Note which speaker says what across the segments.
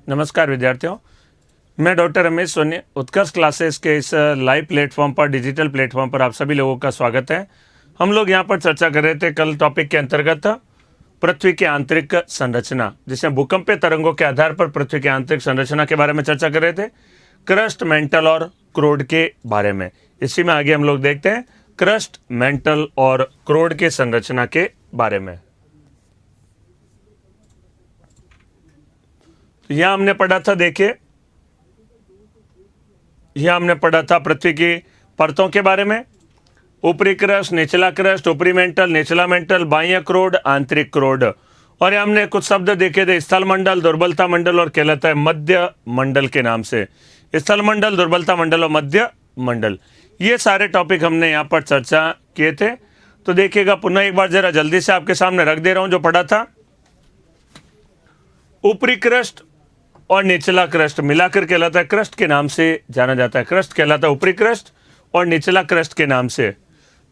Speaker 1: नमस्कार विद्यार्थियों, मैं डॉक्टर रमेश सोनी उत्कर्ष क्लासेस के इस लाइव प्लेटफॉर्म पर, डिजिटल प्लेटफॉर्म पर आप सभी लोगों का स्वागत है। हम लोग यहाँ पर चर्चा कर रहे थे कल टॉपिक के अंतर्गत पृथ्वी की आंतरिक संरचना, जिसमें भूकंपीय तरंगों के आधार पर पृथ्वी की आंतरिक संरचना के बारे में चर्चा कर रहे थे, क्रस्ट, मेंटल और क्रोड के बारे में। इसी में आगे हम लोग देखते हैं क्रस्ट, मेंटल और क्रोड के संरचना के बारे में। यहां हमने पढ़ा था, देखिए यहां हमने पढ़ा था पृथ्वी की परतों के बारे में, ऊपरी क्रस्ट, निचला क्रस्ट, ऊपरी मेंटल, निचला मेंटल, बाह्य क्रोड, आंतरिक क्रोड। और यहां हमने कुछ शब्द देखे थे, स्थल मंडल, दुर्बलता मंडल और कहलाता है मध्य मंडल के नाम से। स्थल मंडल, दुर्बलता मंडल और मध्य मंडल, ये सारे टॉपिक हमने यहाँ पर चर्चा किए थे। तो देखिएगा, पुनः एक बार जरा जल्दी से आपके सामने रख दे रहा हूं जो पढ़ा था। ऊपरी क्रस्ट और निचला क्रस्ट मिलाकर कहलाता है क्रस्ट के नाम से जाना जाता है। क्रस्ट कहलाता है ऊपरी क्रस्ट और निचला क्रस्ट के नाम से।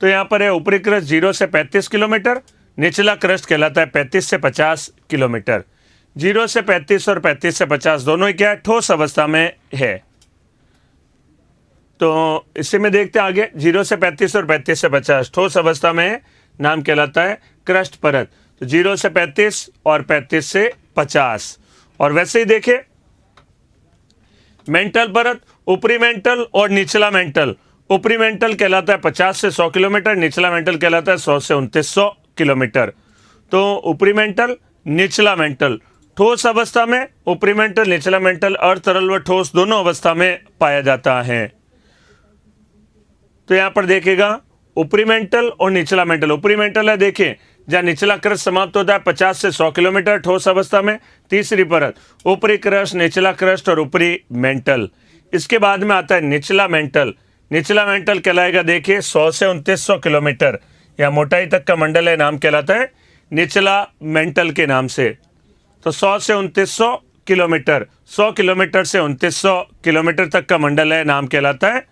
Speaker 1: तो यहाँ पर है ऊपरी क्रस्ट 0 से 35 किलोमीटर, निचला क्रस्ट कहलाता है 35 से 50 किलोमीटर। 0 से 35 और 35 से 50 दोनों ही क्या है, ठोस अवस्था में है। तो इसी में देखते हैं आगे, 0 से 35 और 35 से 50 ठोस अवस्था में है, नाम कहलाता है क्रस्ट परत। तो 0 से 35 और 35 से 50। और वैसे ही देखिए मेंटल परत, ऊपरी मेंटल और निचला मेंटल। ऊपरी मेंटल कहलाता है 50 से 100 किलोमीटर, निचला मेंटल कहलाता है 100 से 2900 किलोमीटर। तो ऊपरी मेंटल, निचला मेंटल ठोस अवस्था में, ऊपरी मेंटल, निचला मेंटल अर्ध तरल व ठोस दोनों अवस्था में पाया जाता है। तो यहां पर देखिएगा ऊपरी मेंटल और निचला मेंटल। ऊपरी मेंटल है, देखिए जहां निचला क्रस्ट समाप्त होता है 50 से 100 किलोमीटर ठोस अवस्था में। तीसरी परत ऊपरी क्रस्ट, निचला क्रस्ट और ऊपरी मेंटल। इसके बाद में आता है निचला मेंटल। निचला मेंटल कहलाएगा, देखिए 100 से 2900 किलोमीटर या मोटाई तक का मंडल है, नाम कहलाता है निचला मेंटल के नाम से। तो 100 से 2900 किलोमीटर, 100 किलोमीटर से 2900 किलोमीटर तक का मंडल है, नाम कहलाता है,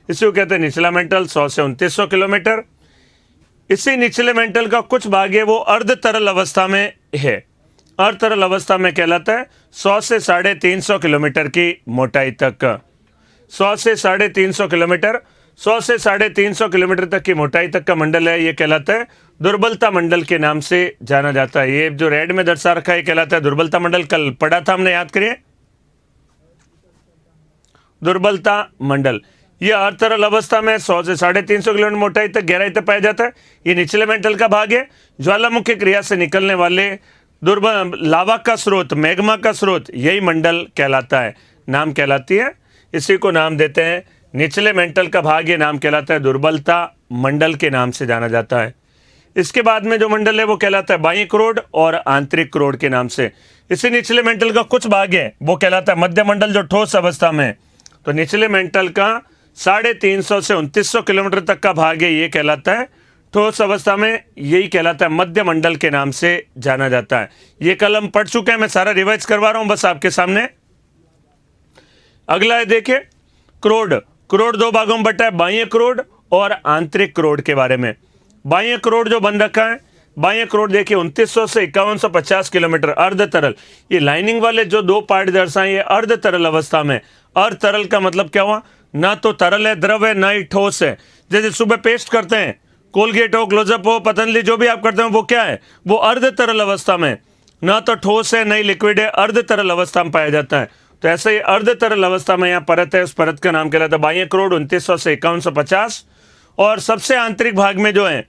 Speaker 1: इसी को कहते हैं निचला मेंटल। 100 से 2900 किलोमीटर। इसी निचले मेंटल का कुछ भाग है वो अर्ध तरल अवस्था में है। अर्ध तरल अवस्था में कहलाता है 100 से 350 किलोमीटर की मोटाई तक। 100 से 350 किलोमीटर, 100 से 350 किलोमीटर तक की मोटाई तक का मंडल है, ये कहलाता है दुर्बलता मंडल के नाम से जाना जाता है। ये जो रेड में दर्शा रखा है कहलाता है दुर्बलता मंडल। कल पढ़ा था हमने, याद करिए, दुर्बलता मंडल। यह अर्ध तरल अवस्था में 100 से 350 किलोमीटर मोटाई तक, गहराई तक पाया जाता है। ये निचले मेंटल का भाग है। ज्वालामुखी क्रिया से निकलने वाले लावा का स्रोत, मैग्मा का स्रोत, यही मंडल कहलाता है, नाम कहलाती है। इसी को नाम देते हैं निचले मेंटल का भाग, ये नाम कहलाता है दुर्बलता मंडल के नाम से जाना जाता है। इसके बाद में जो मंडल है वो कहलाता है बाह्य क्रोड और आंतरिक क्रोड के नाम से। इसी निचले मेंटल का कुछ भाग है वो कहलाता है मध्य मंडल, जो ठोस अवस्था में। तो निचले मेंटल का 350 से 2900 किलोमीटर तक का भाग है, ये कहलाता है ठोस अवस्था में, यही कहलाता है मध्य मंडल के नाम से जाना जाता है। ये कल हम पढ़ चुके हैं, मैं सारा रिवाइज करवा रहा हूं बस आपके सामने। अगला है, देखिए क्रोड। क्रोड दो भागों में बटा है, बाह्य क्रोड और आंतरिक क्रोड के बारे में। बाह्य क्रोड जो बन रखा है, बाह्य क्रोड देखिए 2900 से 5150 किलोमीटर अर्ध तरल। ये लाइनिंग वाले जो दो पार्ट दर्शाए, ये अर्ध तरल अवस्था में। अर्ध तरल का मतलब क्या हुआ, ना तो तरल है, द्रव है, ना ही ठोस है। जैसे सुबह पेस्ट करते हैं, कोलगेट हो, क्लोजअप हो, पतंजलि, जो भी आप करते हैं वो क्या है, वो अर्ध तरल अवस्था में, ना तो ठोस है, ना ही लिक्विड है, अर्ध तरल अवस्था में पाया जाता है। तो ऐसे ही अर्ध तरल अवस्था में यहाँ परत है, उस परत का नाम कहलाता है बाह्य क्रोड 2900 से 5150। और सबसे आंतरिक भाग में जो है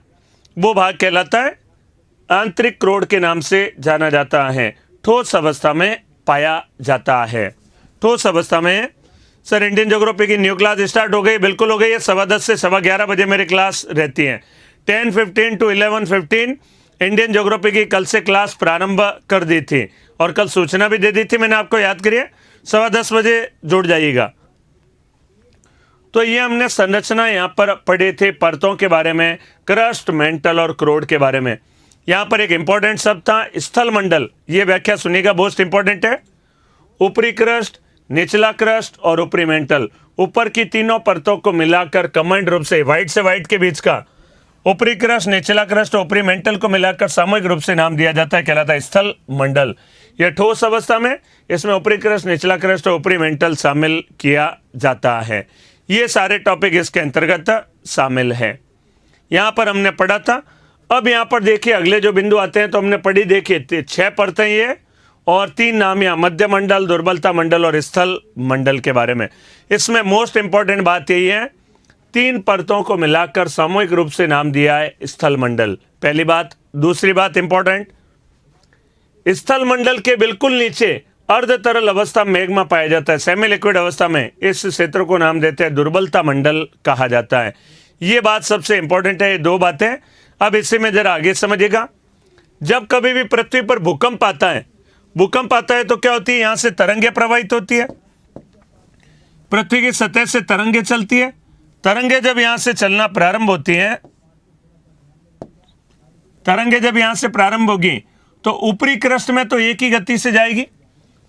Speaker 1: वो भाग कहलाता है आंतरिक क्रोड के नाम से जाना जाता है, ठोस अवस्था में पाया जाता है। ठोस अवस्था में। सर इंडियन ज्योग्राफी की न्यू क्लास स्टार्ट हो गई? बिल्कुल हो गई है। 10:15 से 11:15 बजे मेरी क्लास रहती है। 10:15 to 11:15 इंडियन ज्योग्राफी की कल से क्लास प्रारंभ कर दी थी और कल सूचना भी दे दी थी मैंने आपको, याद करिए 10:15 बजे जुड़ जाइएगा। तो ये हमने संरचना यहाँ पर पढ़े थे परतों के बारे में, क्रस्ट, मेंटल और क्रोड के बारे में। यहाँ पर एक इंपॉर्टेंट शब्द था स्थल मंडल, ये व्याख्या सुनिएगा, बहुत इंपॉर्टेंट है। ऊपरी क्रस्ट, निचला क्रस्ट और ऊपरी मेंटल, ऊपर की तीनों परतों को मिलाकर कमांड रूप से व्हाइट के बीच का ऊपरी क्रस्ट, निचला क्रस्ट, ऊपरी मेंटल को मिलाकर सामूहिक रूप से नाम दिया जाता है, कहलाता है स्थल मंडल। यह ठोस अवस्था में इसमें ऊपरी क्रस्ट, निचला क्रस्ट और ऊपरी मेंटल शामिल किया जाता है। ये सारे टॉपिक इसके अंतर्गत शामिल है। यहाँ पर हमने पढ़ा था। अब यहाँ पर देखिए अगले जो बिंदु आते हैं तो हमने पढ़ी, देखिए 6 परतें ये और 3 नाम यहाँ, मध्य मंडल, दुर्बलता मंडल और स्थल मंडल के बारे में। इसमें मोस्ट इंपॉर्टेंट बात यही है, 3 परतों को मिलाकर सामूहिक रूप से नाम दिया है स्थल मंडल, पहली बात। दूसरी बात इंपॉर्टेंट, स्थल मंडल के बिल्कुल नीचे अर्ध तरल अवस्था में मैग्मा पाया जाता है, सेमी लिक्विड अवस्था में। इस क्षेत्र को नाम देते हैं दुर्बलता मंडल कहा जाता है। ये बात सबसे इंपॉर्टेंट है, ये 2 बातें। अब इसी में जरा आगे समझिएगा। जब कभी भी पृथ्वी पर भूकंप आता है तो क्या होती है, यहां से तरंगे प्रवाहित होती है, पृथ्वी की सतह से तरंगे चलती है। तरंगे जब यहां से चलना प्रारंभ होती हैं, तरंगे जब यहां से प्रारंभ होगी तो ऊपरी क्रस्ट में तो एक ही गति से जाएगी,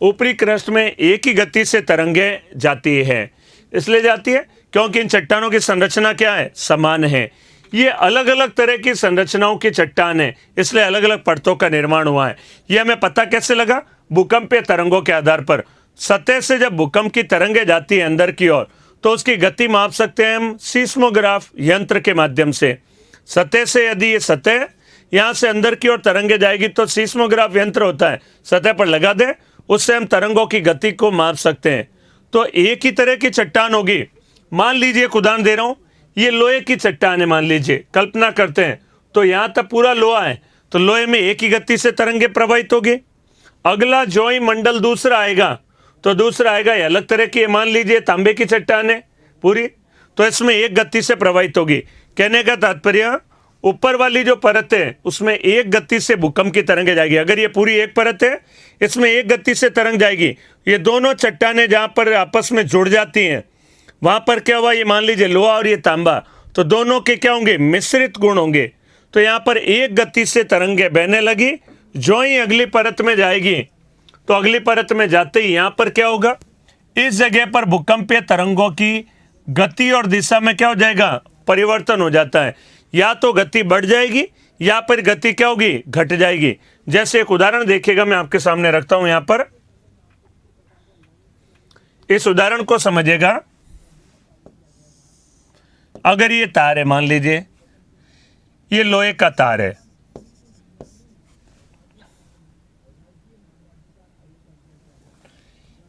Speaker 1: ऊपरी क्रस्ट में एक ही गति से तरंगे जाती है। इसलिए जाती है क्योंकि इन चट्टानों की संरचना क्या है, समान है। ये अलग अलग तरह की संरचनाओं की चट्टान है, इसलिए अलग अलग परतों का निर्माण हुआ है। ये हमें पता कैसे लगा, भूकंपीय तरंगों के आधार पर। सतह से जब भूकंप की तरंगे जाती है अंदर की ओर तो उसकी गति माप सकते हैं हम सीस्मोग्राफ यंत्र के माध्यम से। सतह से यदि ये सतह यहाँ से अंदर की ओर तरंगे जाएगी तो सीस्मोग्राफ यंत्र होता है, सतह पर लगा दें, उससे हम तरंगों की गति को माप सकते हैं। तो एक ही तरह की चट्टान होगी। मान लीजिए एक उदाहरण दे रहा हूँ, ये लोहे की चट्टान है, मान लीजिए, कल्पना करते हैं तो यहाँ तक पूरा लोहा है, तो लोहे में एक ही गति से तरंगे प्रवाहित होगी। अगला जो ही मंडल दूसरा आएगा तो दूसरा आएगा, ये अलग तरह की, मान लीजिए तांबे की चट्टान है पूरी, तो इसमें एक गति से प्रवाहित होगी। कहने का तात्पर्य, ऊपर वाली जो परत है उसमें एक गति से भूकंप की तरंगे जाएगी। अगर ये पूरी एक परत है, इसमें एक गति से तरंग जाएगी। ये दोनों चट्टानें जहाँ पर आपस में जुड़ जाती हैं वहाँ पर क्या हुआ, ये मान लीजिए लोहा और ये तांबा, तो दोनों के क्या होंगे, मिश्रित गुण होंगे। तो यहाँ पर एक गति से तरंगे बहने लगी। जो ही अगली परत में जाएगी तो अगली परत में जाते ही यहाँ पर क्या होगा, इस जगह पर भूकंपीय तरंगों की गति और दिशा में क्या हो जाएगा, परिवर्तन हो जाता है। या तो गति बढ़ जाएगी या फिर गति क्या होगी, घट जाएगी। जैसे एक उदाहरण देखिएगा, मैं आपके सामने रखता हूं यहां पर, इस उदाहरण को समझिएगा। अगर ये तार है, मान लीजिए ये लोहे का तार है,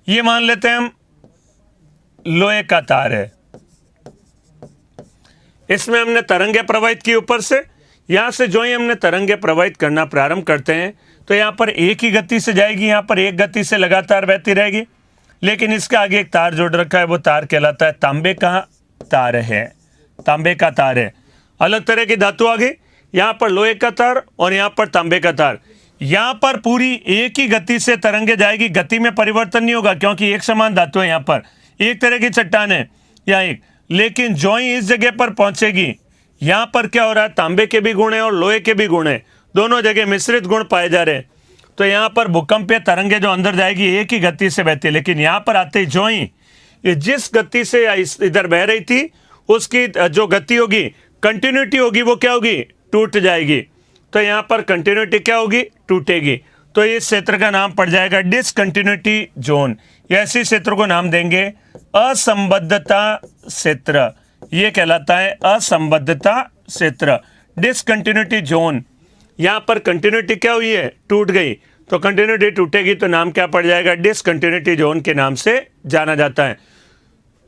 Speaker 1: ये मान लेते हैं हम लोहे का तार है, इसमें हमने तरंगे प्रवाहित की ऊपर से। यहां से जो ही हमने तरंगे प्रवाहित करना प्रारंभ करते हैं तो यहां पर एक ही गति से जाएगी, यहां पर एक गति से लगातार बहती रहेगी। लेकिन इसके आगे एक तार जोड़ रखा है, वो तार कहलाता है तांबे का तार है, तांबे का तार है। अलग तरह की धातु आ गई, यहाँ पर लोहे का तार और यहाँ पर तांबे का तार। यहाँ पर पूरी एक ही गति से तरंगे जाएगी, गति में परिवर्तन नहीं होगा क्योंकि एक समान धातु है। यहाँ पर एक तरह की चट्टान है या एक, लेकिन जो ही इस जगह पर पहुंचेगी, यहाँ पर क्या हो रहा है, तांबे के भी गुण है और लोहे के भी गुण है, दोनों जगह मिश्रित गुण पाए जा रहे हैं। तो यहाँ पर भूकंपीय तरंगे जो अंदर जाएगी एक ही गति से बहती है। लेकिन यहाँ पर आते ही जो ही ये जिस गति से इधर बह रही थी उसकी जो गति होगी, कंटिन्यूटी होगी, वो क्या होगी, टूट जाएगी। तो यहाँ पर कंटिन्यूटी क्या होगी, टूटेगी। तो इस क्षेत्र का नाम पड़ जाएगा डिसकंटिन्यूटी जोन। ऐसे क्षेत्र को नाम देंगे असंबद्धता क्षेत्र। ये कहलाता है असंबद्धता क्षेत्र, डिसकंटिन्यूटी जोन। यहाँ पर कंटिन्यूटी क्या हुई है, टूट गई। तो कंटिन्यूटी टूटेगी तो नाम क्या पड़ जाएगा, डिसकंटिन्यूटी जोन के नाम से जाना जाता है।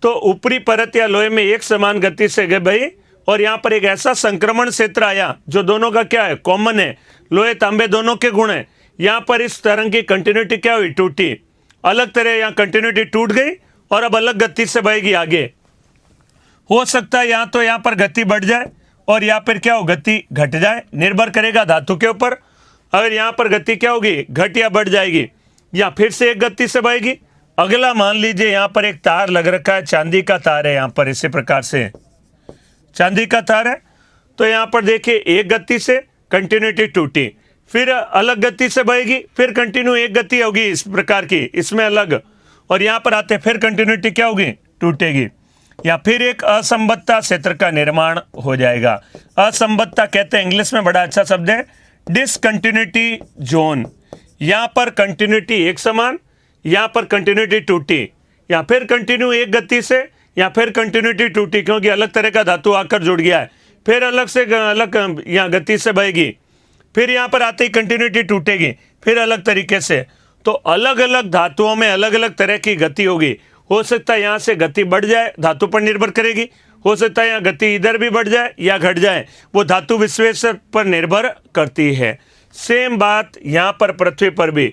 Speaker 1: तो ऊपरी परत या लोहे में एक समान गति से गए भाई, और यहाँ पर एक ऐसा संक्रमण क्षेत्र आया जो दोनों का क्या है, कॉमन है, लोहे तांबे दोनों के गुण है। यहाँ पर इस तरंग की कंटिन्यूटी क्या हुई, टूटी। अलग तरह यहाँ कंटिन्यूटी टूट गई और अब अलग गति से बहेगी आगे। हो सकता है यहाँ तो यहाँ पर गति बढ़ जाए और यहाँ पर क्या हो, गति घट जाए, निर्भर करेगा धातु के ऊपर। अगर यहाँ पर गति क्या होगी, घट या बढ़ जाएगी, या फिर से एक गति से बहेगी। अगला मान लीजिए यहाँ पर एक तार लग रखा है, चांदी का तार है, यहाँ पर इसी प्रकार से चांदी का तार है। तो यहाँ पर देखिए एक गति से कंटिन्यूटी टूटी, फिर अलग गति से बहेगी, फिर कंटिन्यू एक गति होगी इस प्रकार की, इसमें अलग, और यहाँ पर आते फिर कंटिन्यूटी क्या होगी, टूटेगी। या फिर एक असंबद्धता क्षेत्र का निर्माण हो जाएगा। असंबद्धता कहते हैं, इंग्लिश में बड़ा अच्छा शब्द है डिसकंटिन्यूटी जोन। यहाँ पर कंटिन्यूटी एक समान, यहाँ पर कंटिन्यूटी टूटी, या फिर कंटिन्यू एक गति से, या फिर कंटिन्यूटी टूटी क्योंकि अलग तरह का धातु आकर जुड़ गया है, फिर अलग से अलग यहाँ गति से बहेगी, फिर यहाँ पर आते ही कंटिन्यूटी टूटेगी, फिर अलग तरीके से। तो अलग अलग धातुओं में अलग अलग तरह की गति होगी। हो सकता है यहाँ से गति बढ़ जाए, धातु पर निर्भर करेगी। हो सकता है यहाँ गति इधर भी बढ़ जाए या घट जाए, वो धातु विश्लेषण पर निर्भर करती है। सेम बात यहाँ पर पृथ्वी पर भी।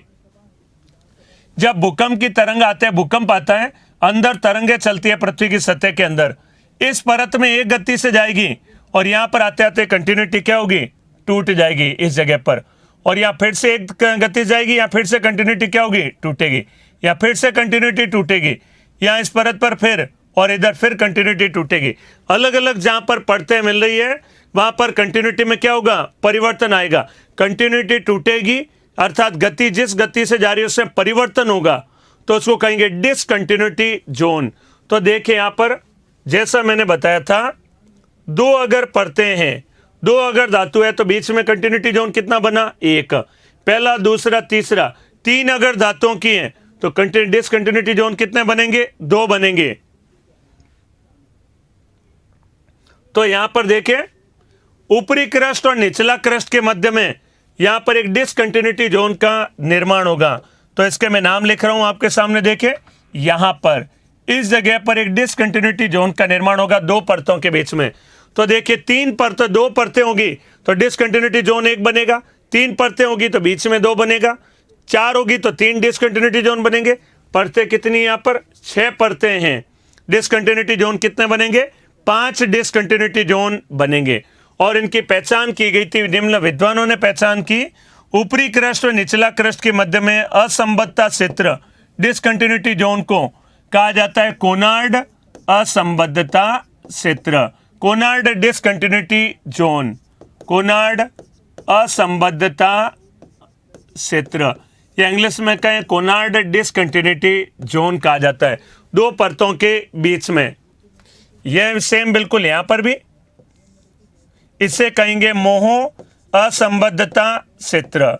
Speaker 1: जब भूकंप की तरंग आते हैं, भूकंप आता है, अंदर तरंगे चलती है पृथ्वी की सतह के अंदर, इस परत में एक गति से जाएगी और यहाँ पर आते आते कंटिन्यूटी क्या होगी, टूट जाएगी इस जगह पर, और यहाँ फिर से एक गति जाएगी, या फिर से कंटिन्यूटी क्या होगी, टूटेगी, या फिर से कंटिन्यूटी टूटेगी, यहाँ इस परत पर फिर, और इधर फिर कंटिन्यूटी टूटेगी। अलग अलग जहाँ पर परतें मिल रही है वहाँ पर कंटिन्यूटी में क्या होगा, परिवर्तन आएगा। कंटिन्यूटी टूटेगी अर्थात गति जिस गति से जा रही है उसमें परिवर्तन होगा, तो उसको कहेंगे डिसकंटिन्यूटी जोन। तो देखिए यहाँ पर जैसा मैंने बताया था, दो अगर परतें हैं, दो अगर धातु है तो बीच में कंटिन्यूटी जोन कितना बना, एक, पहला दूसरा तीसरा। तीन अगर धातुओं की हैं तो डिसकंटिन्यूटी जोन कितने बनेंगे, दो बनेंगे। तो यहां पर देखें ऊपरी क्रस्ट और निचला क्रस्ट के मध्य में यहां पर एक डिसकंटिन्यूटी जोन का निर्माण होगा। तो इसके मैं नाम लिख रहा हूं आपके सामने, देखें यहां पर इस जगह पर एक डिसकंटिन्यूटी जोन का निर्माण होगा दो परतों के बीच में। तो देखिए तीन परतें, दो परतें होगी तो डिसकंटिन्यूटी जोन एक बनेगा, तीन परतें होगी तो बीच में दो बनेगा, चार होगी तो तीन डिसकंटिन्यूटी जोन बनेंगे। परतें कितनी यहाँ पर, छह परतें हैं, डिसकंटिन्यूटी जोन कितने बनेंगे, पांच डिसकंटिन्यूटी जोन बनेंगे। और इनकी पहचान की गई थी, निम्न विद्वानों ने पहचान की, ऊपरी क्रस्ट और निचला क्रस्ट के मध्य में असंबद्धता क्षेत्र डिसकंटिन्यूटी जोन को कहा जाता है कोनार्ड असंबद्धता क्षेत्र, कोनार्ड डिसकंटिन्यूटी जोन, कोनार्ड असंबद्धता क्षेत्र, या इंग्लिश में कहें कोनार्ड डिसकंटिन्यूटी जोन कहा जाता है दो परतों के बीच में। यह सेम बिल्कुल यहां पर भी, इसे कहेंगे मोह असंबद्धता क्षेत्र,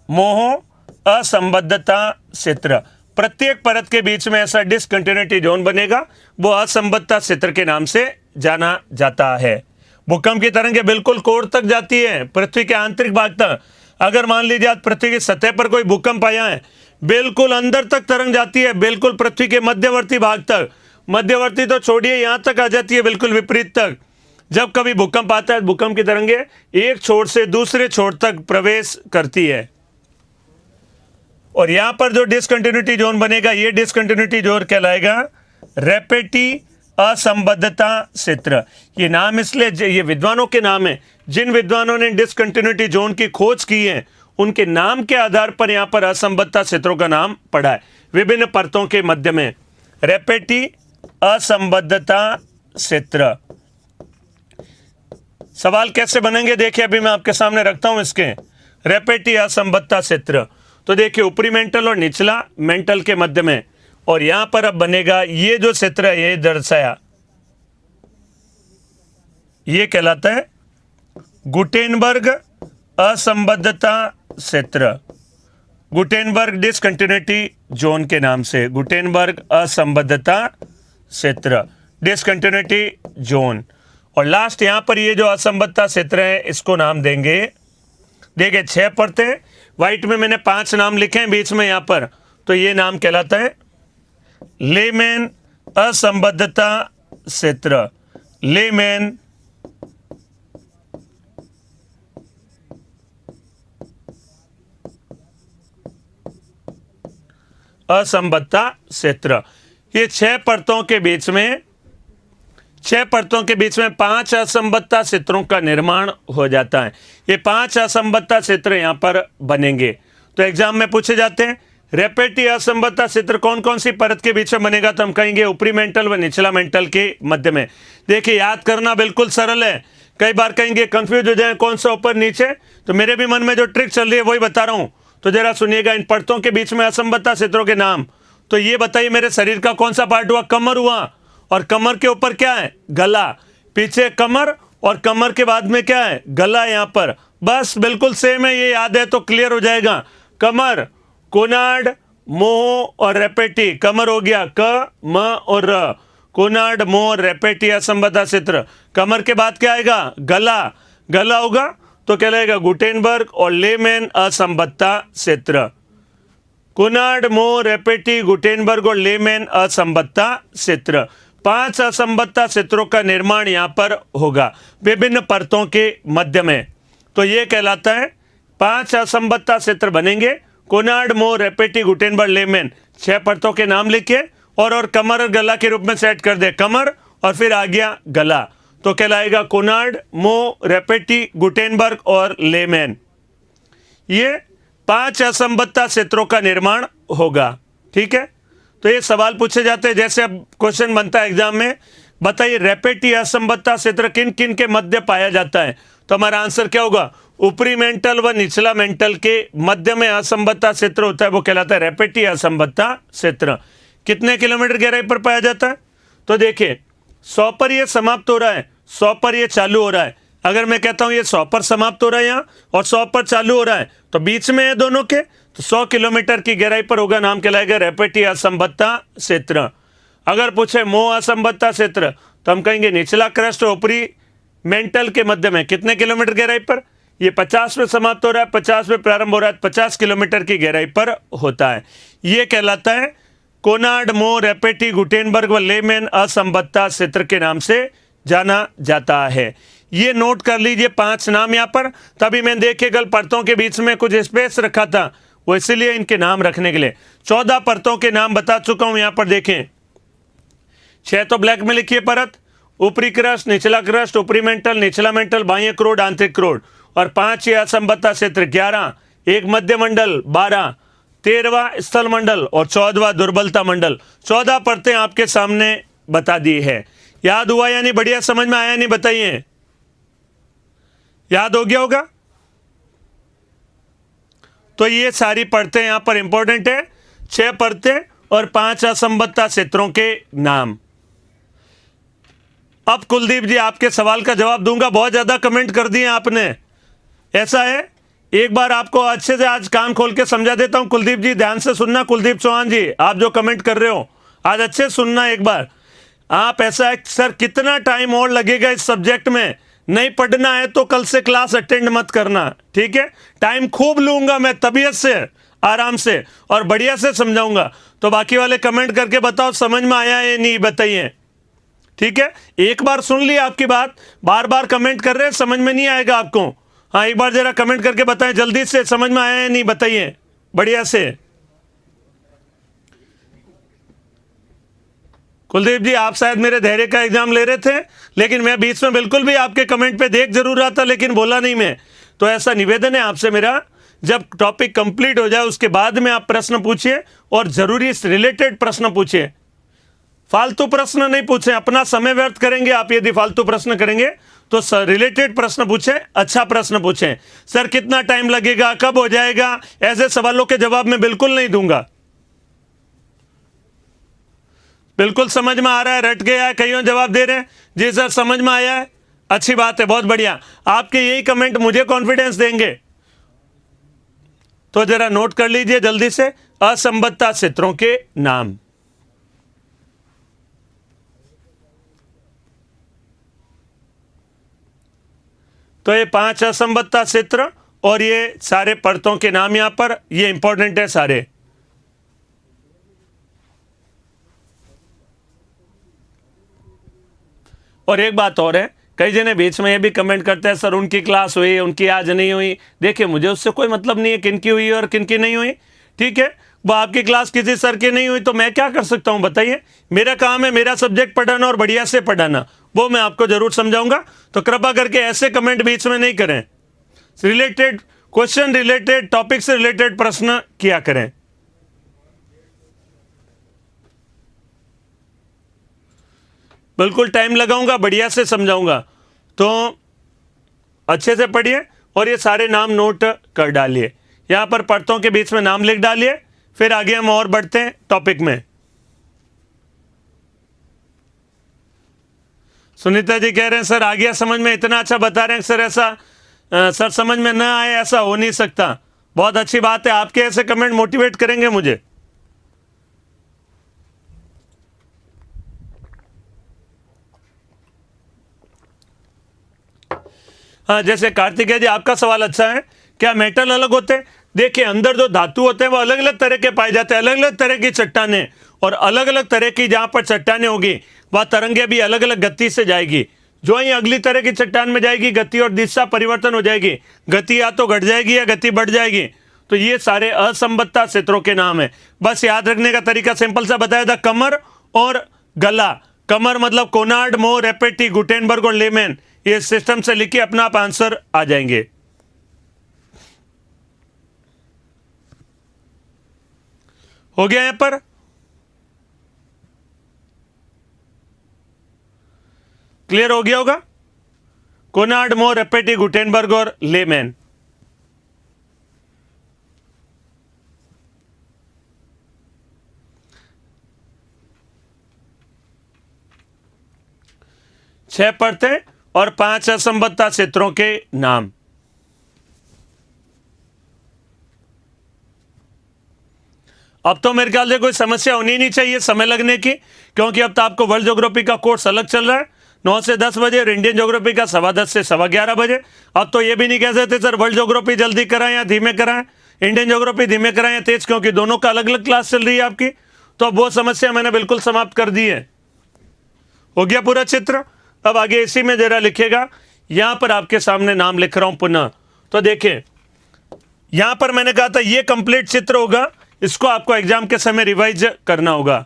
Speaker 1: मोह असंबद्धता क्षेत्र। प्रत्येक परत के बीच में ऐसा डिसकंटिन्यूटी जोन बनेगा, वो असंबद्धता क्षेत्र के नाम से जाना जाता है। भूकंप की तरंगें बिल्कुल कोर तक जाती है, पृथ्वी के आंतरिक भाग तक। अगर मान लीजिए आज पृथ्वी की सतह पर कोई भूकंप आया है, बिल्कुल अंदर तक तरंग जाती है, बिल्कुल पृथ्वी के मध्यवर्ती भाग तक, मध्यवर्ती तो छोड़िए यहां तक आ जाती है, बिल्कुल विपरीत तक। जब कभी भूकंप आता है, भूकंप की तरंगें एक छोर से दूसरे छोर तक प्रवेश करती है। और यहां पर जो डिसकंटिन्यूटी जोन बनेगा, ये डिसकंटिन्यूटी जोन कहलाएगा रैपेटी असंबद्धता क्षेत्र। ये नाम इसलिए, ये विद्वानों के नाम है, जिन विद्वानों ने डिसकंटिन्यूटी जोन की खोज की है उनके नाम के आधार पर यहां पर असंबद्धता क्षेत्रों का नाम पड़ा है विभिन्न परतों के मध्य में। रैपेटी असंबद्धता क्षेत्र। सवाल कैसे बनेंगे देखिए, अभी मैं आपके सामने रखता हूं इसके। रैपेटी असंबद्धता क्षेत्र, तो देखिए ऊपरी मेंटल और निचला मेंटल के मध्य में, और यहां पर अब बनेगा ये जो क्षेत्र है, ये दर्शाया, ये कहलाता है गुटेनबर्ग असंबद्धता क्षेत्र, गुटेनबर्ग डिसकंटिन्यूटी जोन के नाम से, गुटेनबर्ग असंबद्धता क्षेत्र, डिसकंटिन्यूटी जोन। और लास्ट यहां पर ये जो असंबद्धता क्षेत्र है इसको नाम देंगे, देखिए छह परतें, व्हाइट में मैंने 5 नाम लिखे हैं बीच में यहां पर, तो ये नाम कहलाता है लेमैन असंबद्धता क्षेत्र, लेमैन असंबद्धता क्षेत्र। ये छह परतों के बीच में, छह परतों के बीच में 5 असंबद्धता क्षेत्रों का निर्माण हो जाता है। ये 5 असंबद्धता क्षेत्र यहां पर बनेंगे। तो एग्जाम में पूछे जाते हैं रैपेटी असंबद्धता क्षेत्र कौन कौन सी परत के बीच में बनेगा, तो हम कहेंगे ऊपरी मेंटल व निचला मेंटल के मध्य में। देखिए याद करना बिल्कुल सरल है, कई बार कहेंगे कंफ्यूज हो जाए कौन सा ऊपर नीचे, तो मेरे भी मन में जो ट्रिक चल रही है वही बता रहा हूं। तो जरा सुनिएगा इन परतों के बीच में असंबद्धता क्षेत्रों के नाम। तो ये बताइए मेरे शरीर का कौन सा पार्ट हुआ? कमर हुआ, और कमर के ऊपर क्या है? गला। पीछे कमर और कमर के बाद में क्या है? गला यहाँ पर। बस बिल्कुल सेम है, ये याद है तो क्लियर हो जाएगा। कमर, कोनार्ड, मोह और रेपेटी। कमर हो गया क, म और र। कोनार्ड, मोह, रेपेटी, असंबद्ध क्षेत्र। कमर के बाद क्या आएगा? गला। गला होगा तो कहलाएगा गुटेनबर्ग और लेमैन असंबद्ध क्षेत्र। कोनार्ड, मोह, रेपेटी, गुटेनबर्ग और लेमैन असंबद्ध क्षेत्र। 5 असंबद्ध क्षेत्रों का निर्माण यहां पर होगा विभिन्न परतों के मध्य में। तो ये कहलाता है 5 असंबद्ध क्षेत्र बनेंगे। कोनार्ड, मोह, रेपेटी, गुटेनबर्ग, लेमैन, 6 परतों के नाम लिखे और कमर और गला के रूप में सेट कर दे। कमर और फिर आ गया गला, तो कहलाएगा कोनार्ड, मोह, रेपेटी, गुटेनबर्ग और लेमैन। ये 5 असंबद्ध क्षेत्रों का निर्माण होगा। ठीक है, तो ये सवाल पूछे जाते हैं। जैसे अब क्वेश्चन बनता है एग्जाम में, बताइए रेपेटी असंबद्ध क्षेत्र किन किन के मध्य पाया जाता है? तो हमारा आंसर क्या होगा? ऊपरी मेंटल व निचला मेंटल के मध्य में असंबद्ध क्षेत्र होता है, वो कहलाता है रेपेटी असंबद्ध क्षेत्र। कितने किलोमीटर गहराई पर पाया जाता है? तो देखिए 100 पर ये समाप्त हो रहा है, 100 पर ये चालू हो रहा है। अगर मैं कहता हूं ये 100 पर समाप्त हो रहा है यहाँ और 100 पर चालू हो रहा है, तो बीच में है दोनों के, तो 100 किलोमीटर की गहराई पर होगा, नाम कहलाएगा रेपेटी असंबद्ध क्षेत्र। अगर पूछे मोह असंबद्ध क्षेत्र, तो हम कहेंगे निचला क्रस्ट ऊपरी मेंटल के मध्य में कितने किलोमीटर गहराई पर? ये 50 में समाप्त हो रहा है, 50 में प्रारंभ हो रहा है, 50 किलोमीटर की गहराई पर होता है। ये कहलाता है कोनार्ड, मोह, रेपेटी, गुटेनबर्ग व लेमैन असंबद्ध क्षेत्र के नाम से जाना जाता है। ये नोट कर लीजिए 5 नाम यहाँ पर। तभी मैं देखिए कल परतों के बीच में कुछ स्पेस रखा था, वो इसीलिए इनके नाम रखने के लिए 14 परतों के नाम बता चुका हूं। यहाँ पर देखें 6 तो ब्लैक में लिखिए परत, ऊपरी क्रस्ट, निचला क्रस्ट, ऊपरी मेंटल, निचला मेंटल, बाह्य क्रोड, आंतरिक क्रोड, और 5 ये असंबद्ध क्षेत्र 11, एक मध्य मंडल 12, 13वां स्थल मंडल और 14वां दुर्बलता मंडल। 14 परतें आपके सामने बता दी है। याद हुआ या नहीं? बढ़िया समझ में आया नहीं? बताइए, याद हो गया होगा? तो ये सारी परतें यहां पर इंपॉर्टेंट है, 6 परतें और 5 असंबद्ध क्षेत्रों के नाम। अब कुलदीप जी आपके सवाल का जवाब दूंगा। बहुत ज्यादा कमेंट कर दिए आपने, ऐसा है एक बार आपको अच्छे से आज कान खोल के समझा देता हूं। कुलदीप जी ध्यान से सुनना, कुलदीप चौहान जी आप जो कमेंट कर रहे हो आज अच्छे सुनना एक बार। आप ऐसा है सर कितना टाइम और लगेगा इस सब्जेक्ट में, नहीं पढ़ना है तो कल से क्लास अटेंड मत करना, ठीक है? टाइम खूब लूंगा मैं, तबीयत से, आराम से और बढ़िया से समझाऊंगा। तो बाकी वाले कमेंट करके बताओ समझ में आया है नहीं, बताइए, ठीक है? एक बार सुन ली आपकी बात, बार बार कमेंट कर रहे हैं, समझ में नहीं आएगा आपको। हाँ एक बार जरा कमेंट करके बताएं जल्दी से, समझ में आया है नहीं, बताइए बढ़िया से। कुलदीप जी आप शायद मेरे धैर्य का एग्जाम ले रहे थे, लेकिन मैं बीच में बिल्कुल भी आपके कमेंट पे देख जरूर रहा था, लेकिन बोला नहीं मैं। तो ऐसा निवेदन है आपसे मेरा, जब टॉपिक कंप्लीट हो जाए उसके बाद में आप प्रश्न पूछिए और जरूरी रिलेटेड प्रश्न पूछिए, फालतू प्रश्न नहीं पूछे। अपना समय व्यर्थ करेंगे आप यदि फालतू प्रश्न करेंगे, तो रिलेटेड प्रश्न पूछें, अच्छा प्रश्न पूछें। सर कितना टाइम लगेगा, कब हो जाएगा, ऐसे सवालों के जवाब मैं बिल्कुल नहीं दूंगा। बिल्कुल समझ में आ रहा है? रट गया है? कईयों जवाब दे रहे हैं जी सर समझ में आया है, अच्छी बात है, बहुत बढ़िया। आपके यही कमेंट मुझे कॉन्फिडेंस देंगे। तो जरा नोट कर लीजिए जल्दी से असंबद्ध क्षेत्रों के नाम। तो ये 5 असंबद्ध क्षेत्र और ये सारे परतों के नाम यहां पर, ये इंपॉर्टेंट है सारे। और एक बात और है, कई जने बीच में ये भी कमेंट करते हैं सर उनकी क्लास हुई, उनकी आज नहीं हुई। देखिए मुझे उससे कोई मतलब नहीं है किनकी हुई और किनकी नहीं हुई, ठीक है? वो आपकी क्लास किसी सर की नहीं हुई तो मैं क्या कर सकता हूं, बताइए? मेरा काम है मेरा सब्जेक्ट पढ़ाना और बढ़िया से पढ़ाना, वो मैं आपको जरूर समझाऊंगा। तो कृपा करके ऐसे कमेंट बीच में नहीं करें, रिलेटेड क्वेश्चन, रिलेटेड टॉपिक से रिलेटेड प्रश्न किया करें। बिल्कुल टाइम लगाऊंगा, बढ़िया से समझाऊंगा, तो अच्छे से पढ़िए और ये सारे नाम नोट कर डालिए। यहां पर परतों के बीच में नाम लिख डालिए, फिर आगे हम और बढ़ते हैं टॉपिक में। सुनीता जी कह रहे हैं सर आ गया समझ में, इतना अच्छा बता रहे हैं सर, ऐसा सर समझ में ना आए ऐसा हो नहीं सकता। बहुत अच्छी बात है, आपके ऐसे कमेंट मोटिवेट करेंगे मुझे। हाँ, जैसे कार्तिकेय जी आपका सवाल अच्छा है, क्या मेटल अलग होते हैं? देखिए अंदर जो धातु होते हैं वो अलग अलग तरह के पाए जाते हैं, अलग अलग तरह की चट्टानें, और अलग अलग तरह की जहां पर चट्टानें होगी वह तरंगे भी अलग अलग गति से जाएगी। जो ही अगली तरह की चट्टान में जाएगी गति और दिशा परिवर्तन हो जाएगी, गति या तो घट जाएगी या गति बढ़ जाएगी। तो ये सारे असंबद्धता क्षेत्रों के नाम है। बस याद रखने का तरीका सिंपल सा बताया था, कमर और गला। कमर मतलब कोनार्ड, मोह, रेपेटी, गुटेनबर्ग और लेमैन। ये सिस्टम से लिखिए, अपना आप आंसर आ जाएंगे। हो गया यहां पर? क्लियर हो गया होगा? कोनार्ड, मोह, रेपेटी, गुटेनबर्ग और लेमैन। छह पढ़ते हैं और 5 असंबद्धता क्षेत्रों के नाम। अब तो मेरे ख्याल से कोई समस्या होनी नहीं चाहिए समय लगने की, क्योंकि अब तो आपको वर्ल्ड ज्योग्राफी का कोर्स अलग चल रहा है 9 से 10 बजे और इंडियन ज्योग्राफी का 10:15 से 11:15 बजे। अब तो ये भी नहीं कह सकते सर वर्ल्ड ज्योग्राफी जल्दी कराएं या धीमे कराएं, इंडियन ज्योग्राफी धीमे कराएं या तेज, क्योंकि दोनों का अलग अलग क्लास चल रही है आपकी। तो अब वो समस्या मैंने बिल्कुल समाप्त कर दी है। हो गया पूरा चित्र? अब आगे इसी में जरा लिखिएगा, यहां पर आपके सामने नाम लिख रहा हूं पुनः। तो देखिए यहां पर मैंने कहा था ये कंप्लीट चित्र होगा, इसको आपको एग्जाम के समय रिवाइज करना होगा।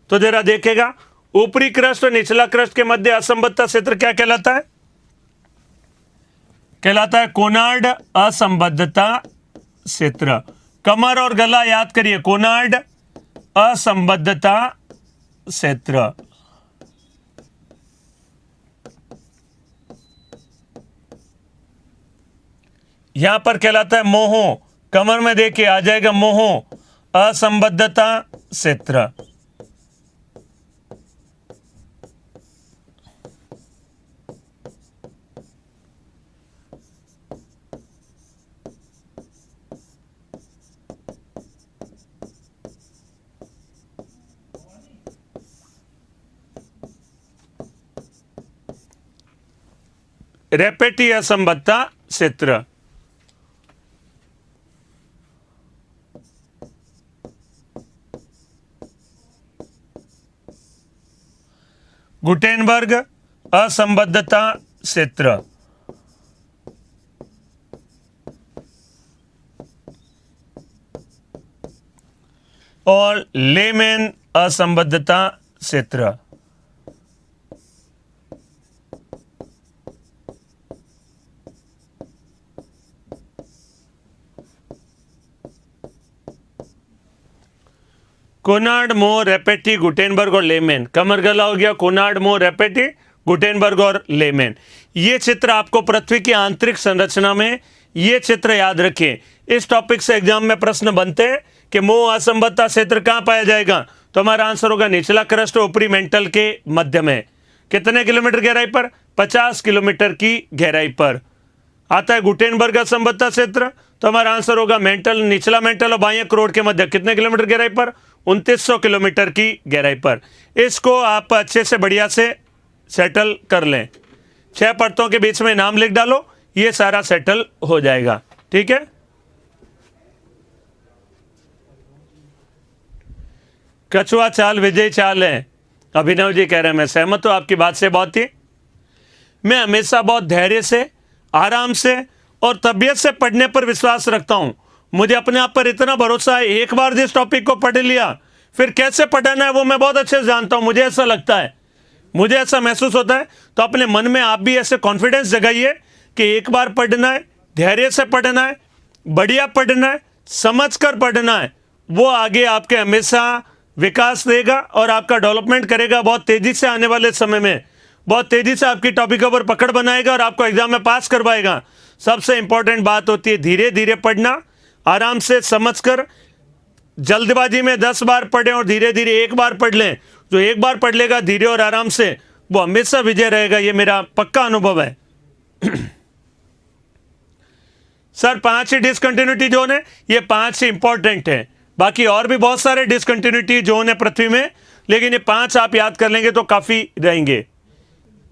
Speaker 1: तो जरा देखेगा, ऊपरी क्रस्ट और निचला क्रस्ट के मध्य असंबद्धता क्षेत्र क्या कहलाता है? कहलाता है कोनार्ड असंबद्धता क्षेत्र। कमर और गला याद करिए, कोनार्ड असंबद्धता क्षेत्र। यहां पर कहलाता है मोहो। कमर में देखिए आ जाएगा मोहो असंबद्धता क्षेत्र। रेपेटी असंबद्धता क्षेत्र। गुटेनबर्ग असंबद्धता क्षेत्र। और लेमैन असंबद्धता क्षेत्र। कोनार्ड, मोह, रेपेटी, गुटेनबर्ग और लेमैन। कमर गला हो गया कोनार्ड, मोह, रेपेटी, गुटेनबर्ग और लेमैन। ये चित्र आपको पृथ्वी की आंतरिक संरचना में, ये चित्र याद रखिए। इस टॉपिक से एग्जाम में प्रश्न बनते हैं कि मोह असंबद्धता क्षेत्र कहां पाया जाएगा, तो हमारा आंसर होगा निचला क्रस्ट और ऊपरी मेंटल के मध्य में। कितने किलोमीटर गहराई पर? 50 किलोमीटर की गहराई पर आता है गुटेनबर्ग असंबद्धता क्षेत्र। तो हमारा आंसर होगा मेंटल, निचला मेंटल और बाह्य क्रोड के मध्य कितने किलोमीटर गहराई पर? 2900 किलोमीटर की गहराई पर। इसको आप अच्छे से बढ़िया से सेटल कर लें। 6 परतों के बीच में नाम लिख डालो, ये सारा सेटल हो जाएगा। ठीक है, कछुआ चाल विजय चाल है, अभिनव जी कह रहे हैं। मैं सहमत हूं आपकी बात से बहुत ही। मैं हमेशा बहुत धैर्य से, आराम से और तबीयत से पढ़ने पर विश्वास रखता हूं। मुझे अपने आप पर इतना भरोसा है, एक बार जिस टॉपिक को पढ़ लिया फिर कैसे पढ़ना है वो मैं बहुत अच्छे से जानता हूं। मुझे ऐसा लगता है, मुझे ऐसा महसूस होता है। तो अपने मन में आप भी ऐसे कॉन्फिडेंस जगाइए कि एक बार पढ़ना है, धैर्य से पढ़ना है, बढ़िया पढ़ना है, समझकर पढ़ना है। वो आगे आपके हमेशा विकास देगा और आपका डेवलपमेंट करेगा। बहुत तेजी से आने वाले समय में बहुत तेजी से आपकी टॉपिकों पर पकड़ बनाएगा और आपको एग्जाम में पास करवाएगा। सबसे इंपॉर्टेंट बात होती है धीरे धीरे पढ़ना, आराम से समझकर जल्दबाजी में 10 बार पढ़ें और धीरे धीरे एक बार पढ़ लें। जो एक बार पढ़ लेगा धीरे और आराम से, वो हमेशा विजय रहेगा, ये मेरा पक्का अनुभव है। सर 5 ही डिसकंटिन्यूटी जोन है, ये 5 ही इंपॉर्टेंट है, बाकी और भी बहुत सारे डिसकंटिन्यूटी जोन है पृथ्वी में, लेकिन ये 5 आप याद कर लेंगे तो काफी रहेंगे।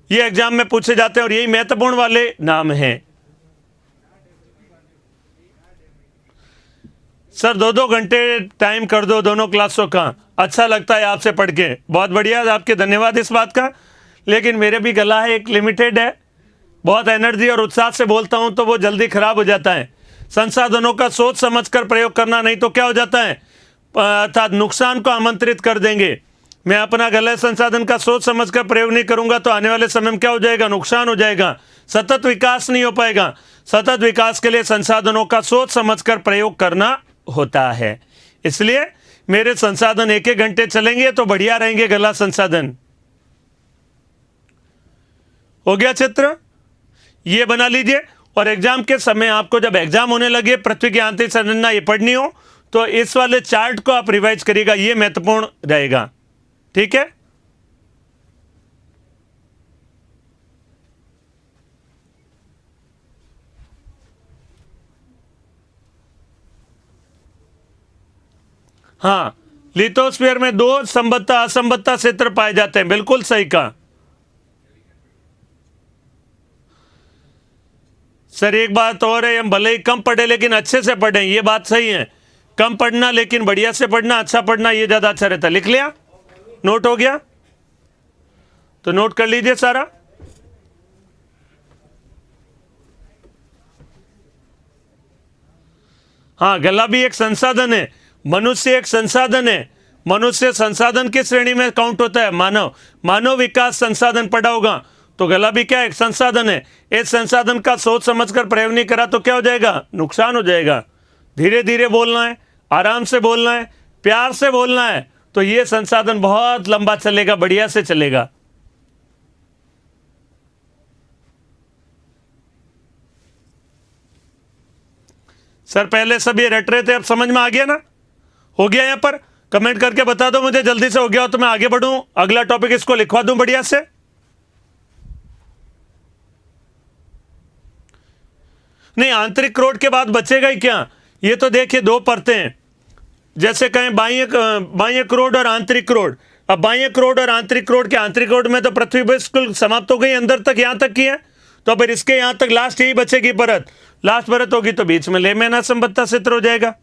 Speaker 1: ये एग्जाम में पूछे जाते हैं और यही महत्वपूर्ण वाले नाम हैं। सर 2-2 घंटे टाइम कर दो दोनों क्लासों का, अच्छा लगता है आपसे पढ़ के, बहुत बढ़िया, आपके धन्यवाद इस बात का। लेकिन मेरे भी गला है एक लिमिटेड है, बहुत एनर्जी और उत्साह से बोलता हूं तो वो जल्दी खराब हो जाता है। संसाधनों का सोच समझकर प्रयोग करना, नहीं तो क्या हो जाता है, अर्थात नुकसान को आमंत्रित कर देंगे। मैं अपना गलत संसाधन का सोच समझकर प्रयोग नहीं करूंगा तो आने वाले समय में क्या हो जाएगा, नुकसान हो जाएगा, सतत विकास नहीं हो पाएगा। सतत विकास के लिए संसाधनों का सोच समझकर प्रयोग करना होता है। इसलिए मेरे संसाधन 1-1 घंटे चलेंगे तो बढ़िया रहेंगे गला संसाधन। हो गया चित्र, ये बना लीजिए। और एग्जाम के समय आपको जब एग्जाम होने लगे, पृथ्वी की आंतरिक संरचना ये पढ़नी हो तो इस वाले चार्ट को आप रिवाइज करिएगा, ये महत्वपूर्ण रहेगा, ठीक है। हाँ, लिथोस्फीयर में 2 संबद्ध असंबद्ध क्षेत्र पाए जाते हैं, बिल्कुल सही कहा सर। एक बात और है, हम भले ही कम पढ़े लेकिन अच्छे से पढ़ें, ये बात सही है। कम पढ़ना लेकिन बढ़िया से पढ़ना, अच्छा पढ़ना, ये ज्यादा अच्छा रहता है। लिख लिया, नोट हो गया तो नोट कर लीजिए सारा। हाँ, गला भी एक संसाधन है, मनुष्य एक संसाधन है। मनुष्य संसाधन की श्रेणी में काउंट होता है, मानव विकास संसाधन पढ़ा होगा, तो गला भी क्या एक संसाधन है। इस संसाधन का सोच समझकर प्रयोग नहीं करा तो क्या हो जाएगा, नुकसान हो जाएगा। धीरे धीरे बोलना है, आराम से बोलना है, प्यार से बोलना है, तो ये संसाधन बहुत लंबा चलेगा, बढ़िया से चलेगा। सर पहले सब ये रट रहे थे, अब समझ में आ गया ना, हो गया। यहां पर कमेंट करके बता दो मुझे जल्दी से, हो गया हो तो मैं आगे बढ़ूं, अगला टॉपिक इसको लिखवा दूं बढ़िया से। नहीं, आंतरिक क्रोड के बाद बचेगा ही क्या, ये तो देखिए 2 परतें हैं, जैसे कहें बाह्य क्रोड और आंतरिक क्रोड। अब बाह्य क्रोड और आंतरिक क्रोड के, आंतरिक क्रोड में तो पृथ्वी बिल्कुल समाप्त हो गई, अंदर तक यहां तक की है, तो फिर इसके यहां तक लास्ट यही बचेगी परत, लास्ट परत होगी तो बीच में लेमैन असंबद्ध क्षेत्र हो जाएगा।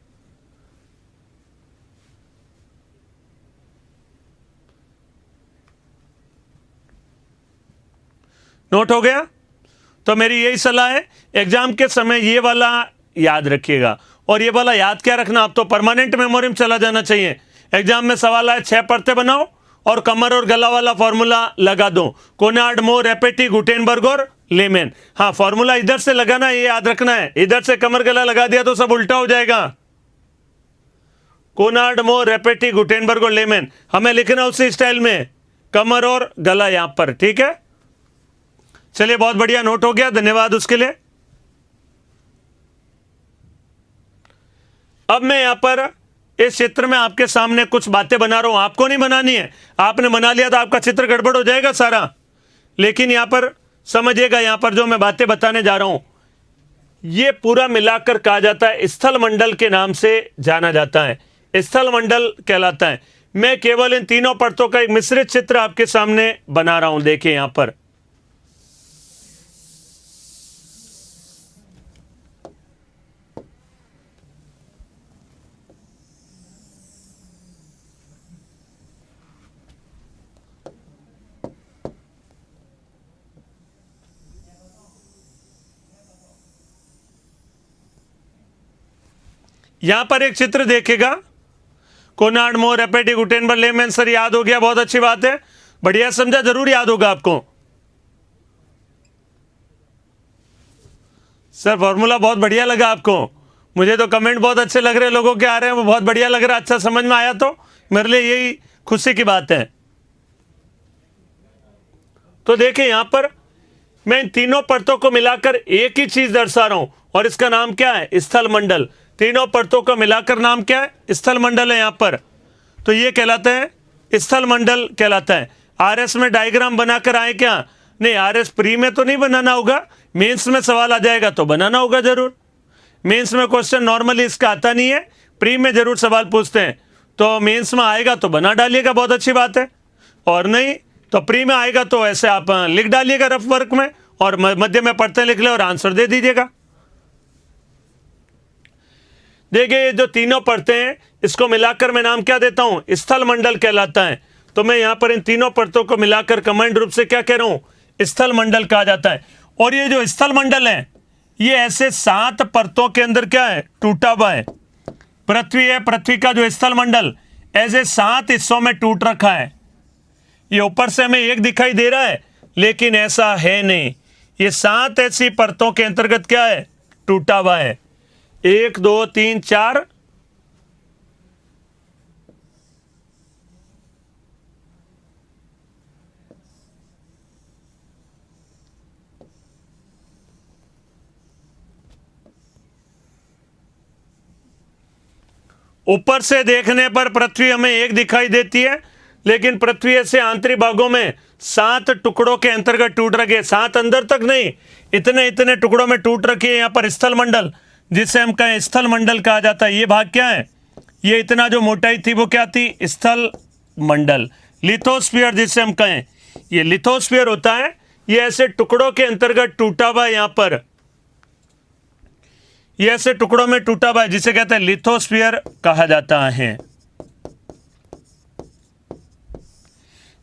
Speaker 1: नोट हो गया। तो मेरी यही सलाह है, एग्जाम के समय ये वाला याद रखिएगा। और ये वाला याद क्या रखना, आप तो परमानेंट मेमोरी में चला जाना चाहिए। एग्जाम में सवाल आए 6 परतें बनाओ और कमर और गला वाला फॉर्मूला लगा दो, कोनार्ड, मोर, रेपेटी, गुटेनबर्ग और लेमैन। हाँ, फॉर्मूला इधर से लगाना, ये याद रखना है, इधर से कमर गला लगा दिया तो सब उल्टा हो जाएगा। कोनार्ड, मोर, रेपेटी, गुटेनबर्ग और लेमैन हमें लिखना उसी स्टाइल में, कमर और गला यहां पर, ठीक है। चलिए, बहुत बढ़िया, नोट हो गया, धन्यवाद उसके लिए। अब मैं यहां पर इस चित्र में आपके सामने कुछ बातें बना रहा हूं, आपको नहीं बनानी है, आपने बना लिया तो आपका चित्र गड़बड़ हो जाएगा सारा। लेकिन यहां पर समझिएगा, यहां पर जो मैं बातें बताने जा रहा हूं ये पूरा मिलाकर कहा जाता है, स्थल मंडल के नाम से जाना जाता है, स्थल मंडल कहलाता है। मैं केवल इन तीनों परतों का एक मिश्रित चित्र आपके सामने बना रहा हूं, देखिए यहां पर। यहां पर एक चित्र देखेगा, कोनार्ड, मोर, रेपेटी, गुटेनबर्ग, लेमैन। सर याद हो गया, बहुत अच्छी बात है, बढ़िया समझा, जरूर याद होगा आपको। सर फॉर्मूला बहुत बढ़िया लगा आपको, मुझे तो कमेंट बहुत अच्छे लग रहे हैं, लोगों के आ रहे हैं, वो बहुत बढ़िया लग रहा है, अच्छा समझ में आया तो मेरे लिए यही खुशी की बात है। तो देखिए यहां पर मैं इन तीनों परतों को मिलाकर एक ही चीज दर्शा रहा हूं और इसका नाम क्या है, स्थल मंडल। तीनों परतों का मिलाकर नाम क्या है? स्थल मंडल है यहाँ पर, तो ये कहलाता है स्थल मंडल कहलाता है। आरएस में डायग्राम बनाकर आए क्या? नहीं, आरएस प्री में तो नहीं बनाना होगा, मेंस में सवाल आ जाएगा तो बनाना होगा जरूर। मेंस में क्वेश्चन नॉर्मली इसका आता नहीं है, प्री में जरूर सवाल पूछते हैं, तो मेंस में आएगा तो बना डालिएगा, बहुत अच्छी बात है। और नहीं तो प्री में आएगा तो ऐसे आप लिख डालिएगा रफ वर्क में, और मध्य में पढ़ते लिख ले और आंसर दे दीजिएगा। देखिए ये जो तीनों परतें हैं इसको मिलाकर मैं नाम क्या देता हूं? स्थल मंडल कहलाता है। तो मैं यहां पर इन तीनों परतों को मिलाकर कमांड रूप से क्या कह रहा हूं? स्थल मंडल कहा जाता है। और ये जो स्थल मंडल है ये ऐसे 7 परतों के अंदर क्या है? टूटा हुआ है। पृथ्वी है, पृथ्वी का जो स्थल मंडल ऐसे 7 हिस्सों में टूट रखा है। ये ऊपर से हमें एक दिखाई दे रहा है लेकिन ऐसा है नहीं, ये 7 ऐसी परतों के अंतर्गत क्या है? टूटा हुआ है। 1 2 3 4 ऊपर से देखने पर पृथ्वी हमें एक दिखाई देती है, लेकिन पृथ्वी से आंतरिक भागों में 7 टुकड़ों के अंतर्गत टूट रखे। 7 अंदर तक नहीं, इतने इतने टुकड़ों में टूट रखी है यहाँ पर स्थल मंडल, जिसे हम कहें स्थल मंडल कहा जाता है। ये भाग क्या है? ये इतना जो मोटाई थी वो क्या थी? स्थल मंडल। लिथोस्फीयर जिसे हम कहें, ये लिथोस्फीयर होता है। ये ऐसे टुकड़ों के अंतर्गत टूटा हुआ है, यहाँ पर ये ऐसे टुकड़ों में टूटा हुआ है, जिसे कहते हैं लिथोस्फीयर कहा जाता है।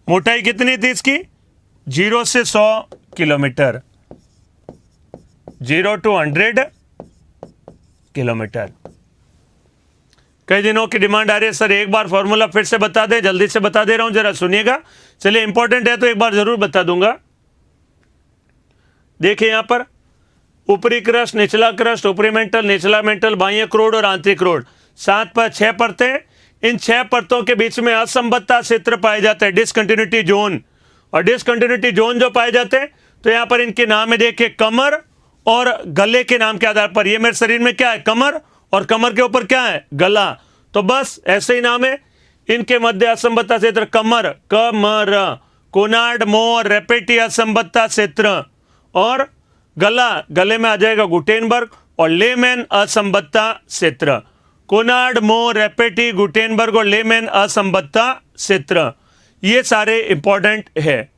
Speaker 1: मोटाई कितनी थी इसकी? 0 से 100 किलोमीटर, 0 to 100 किलोमीटर। कई दिनों की डिमांड आ रही है सर एक बार फॉर्मूला फिर से बता दे, जल्दी से बता दे रहा हूं, जरा सुनिएगा। चलिए इंपॉर्टेंट है तो एक बार जरूर बता दूंगा। देखिए यहां पर ऊपरी क्रस्ट, निचला क्रस्ट, ऊपरी मेंटल, निचला मेंटल, बाह्य क्रोड और आंतरिक क्रोड, 7 पर 6 परतें। इन 6 परतों के बीच में असंबद्धता क्षेत्र पाए जाते हैं, डिसकंटिन्यूटी जोन। और डिसकंटिन्यूटी जोन जो पाए जाते हैं तो यहां पर इनके नाम है, देखिए कमर और गले के नाम के आधार पर। ये मेरे शरीर में क्या है? कमर, और कमर के ऊपर क्या है? गला। तो बस ऐसे ही नाम है। इनके मध्य असंबद्धता क्षेत्र कमर, कमर, कोनार्ड मोर रेपेटी असंबद्धता क्षेत्र, और गला, गले में आ जाएगा गुटेनबर्ग, और लेमैन असंबद्धता क्षेत्र। कोनार्ड मोर रेपेटी गुटेनबर्ग और लेमैन असंबद्धता क्षेत्र, ये सारे इंपॉर्टेंट है।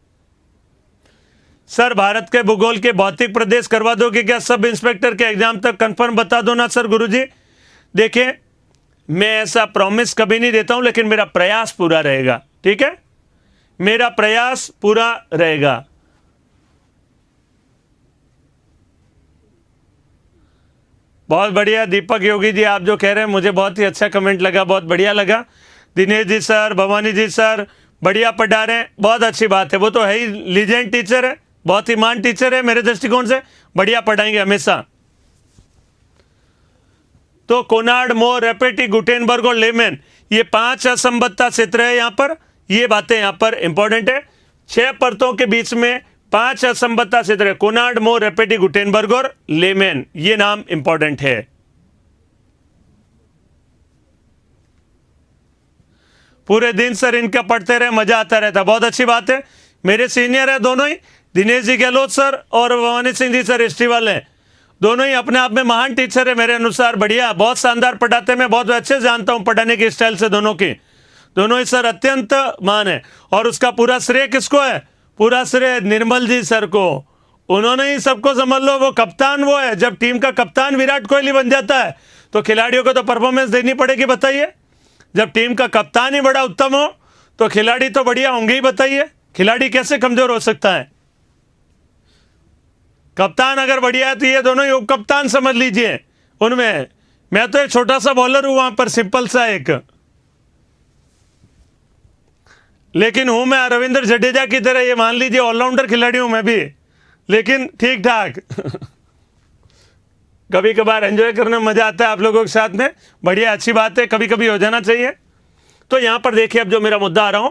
Speaker 1: सर भारत के भूगोल के भौतिक प्रदेश करवा दोगे क्या? सब इंस्पेक्टर के एग्जाम तक कंफर्म बता दो ना सर गुरुजी। देखिए मैं ऐसा प्रॉमिस कभी नहीं देता हूं, लेकिन मेरा प्रयास पूरा रहेगा, ठीक है? मेरा प्रयास पूरा रहेगा। बहुत बढ़िया दीपक योगी जी, आप जो कह रहे हैं मुझे बहुत ही अच्छा कमेंट लगा, बहुत बढ़िया लगा। दिनेश जी सर, भवानी जी सर, बढ़िया पढ़ा रहे हैं, बहुत अच्छी बात है। वो तो है ही लीजेंड टीचर है, बहुत ही मान टीचर है मेरे दृष्टिकोण से, बढ़िया पढ़ाएंगे हमेशा। तो कोनार्ड मोर रेपेटी गुटेनबर्ग और लेमैन, ये 5 असंबद्धता क्षेत्र है यहाँ पर। ये बातें यहाँ पर इंपॉर्टेंट है। 6 परतों के बीच में 5 असंबद्धता क्षेत्र है, कोनार्ड मोर रेपेटी गुटेनबर्ग और लेमैन, ये नाम इंपॉर्टेंट है। पूरे दिन सर इनका पढ़ते रहे, मजा आता रहता, बहुत अच्छी बात है। मेरे सीनियर है दोनों ही, दिनेश जी गहलोत सर और भवानी सिंह जी सर हिस्ट्री वाले हैं। दोनों ही अपने आप में महान टीचर है मेरे अनुसार, बढ़िया, बहुत शानदार पढ़ाते हैं। मैं बहुत अच्छे से जानता हूं पढ़ाने की स्टाइल से दोनों की। दोनों ही सर अत्यंत महान है। और उसका पूरा श्रेय किसको है? पूरा श्रेय निर्मल जी सर को। उन्होंने ही सबको समझ लो, वो कप्तान वो है। जब टीम का कप्तान विराट कोहली बन जाता है तो खिलाड़ियों को तो परफॉर्मेंस देनी पड़ेगी, बताइए। जब टीम का कप्तान ही बड़ा उत्तम हो तो खिलाड़ी तो बढ़िया होंगे ही, बताइए। खिलाड़ी कैसे कमजोर हो सकता है? कप्तान अगर बढ़िया है तो ये दोनों ही उप कप्तान समझ लीजिए उनमें। मैं तो एक छोटा सा बॉलर हूं वहां पर, सिंपल सा एक, लेकिन हूं मैं रविंद्र जडेजा की तरह, ये मान लीजिए ऑलराउंडर खिलाड़ी हूं मैं भी, लेकिन ठीक ठाक। कभी कभार एंजॉय करने में मजा आता है आप लोगों के साथ में, बढ़िया, अच्छी बात है, कभी कभी हो जाना चाहिए। तो यहां पर देखिए अब जो मेरा मुद्दा आ रहा हूं,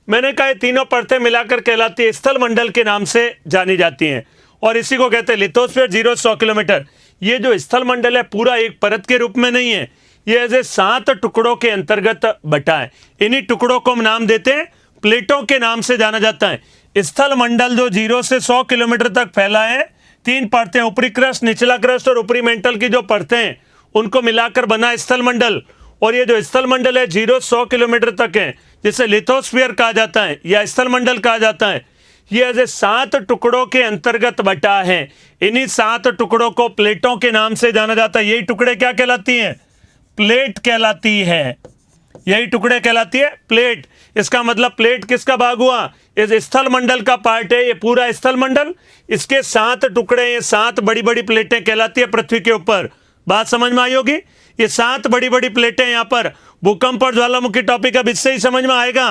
Speaker 1: मैंने कहा ये तीनों परतें मिलाकर कहलाती है स्थल मंडल के नाम से जानी जाती हैं, और इसी को कहते हैं लिथोस्फीयर। 0 से 100 किलोमीटर, ये जो स्थल मंडल है पूरा एक परत के रूप में नहीं है, ये ऐसे 7 टुकड़ों के अंतर्गत बटा है। इन्हीं टुकड़ों को हम नाम देते हैं प्लेटों के नाम से जाना जाता है। स्थल मंडल जो 0 से 100 किलोमीटर तक फैला है, 3 परतें, ऊपरी क्रस्ट, निचला क्रस्ट और ऊपरी मेंटल की जो परतें हैं उनको मिलाकर बना स्थल मंडल। और ये जो स्थल मंडल है 0 से 100 किलोमीटर तक है, जिसे लिथोस्फीयर कहा जाता है या स्थल मंडल कहा जाता है। ये ऐसे 7 टुकड़ों के अंतर्गत बटा है। इन्हीं 7 टुकड़ों को प्लेटों के नाम से जाना जाता है। यही टुकड़े क्या कहलाती हैं? प्लेट कहलाती है। यही टुकड़े कहलाती है प्लेट। इसका मतलब प्लेट किसका भाग हुआ? इस स्थल मंडल का पार्ट है ये पूरा स्थल मंडल। इसके 7 टुकड़े, ये 7 बड़ी बड़ी प्लेटें कहलाती है पृथ्वी के ऊपर। बात समझ में आई होगी? ये 7 बड़ी बड़ी प्लेटें यहां पर भूकंप और ज्वालामुखी टॉपिक अब इससे ही समझ में आएगा।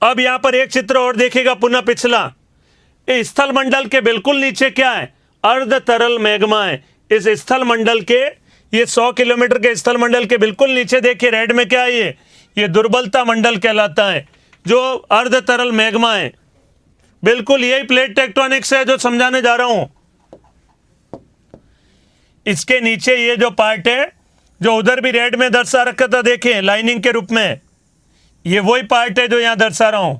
Speaker 1: अब यहां पर एक चित्र और देखिएगा, पुनः पिछला। इस स्थल मंडल के बिल्कुल नीचे क्या है? अर्ध तरल मैग्मा है। इस स्थल मंडल के, ये 100 किलोमीटर के स्थल मंडल के बिल्कुल नीचे देखिए रेड में क्या है? ये दुर्बलता मंडल कहलाता है, जो अर्ध तरल मैग्मा है। बिल्कुल यही प्लेट टेक्टोनिक्स है जो समझाने जा रहा हूं। इसके नीचे ये जो पार्ट है, जो उधर भी रेड में दर्शा रखा था, देखें लाइनिंग के रूप में, ये वही पार्ट है जो यहां दर्शा रहा हूं।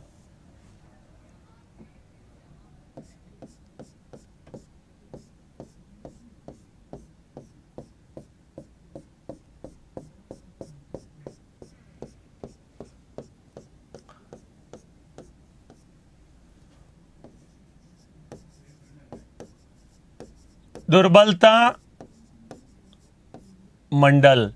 Speaker 1: दुर्बलता मंडल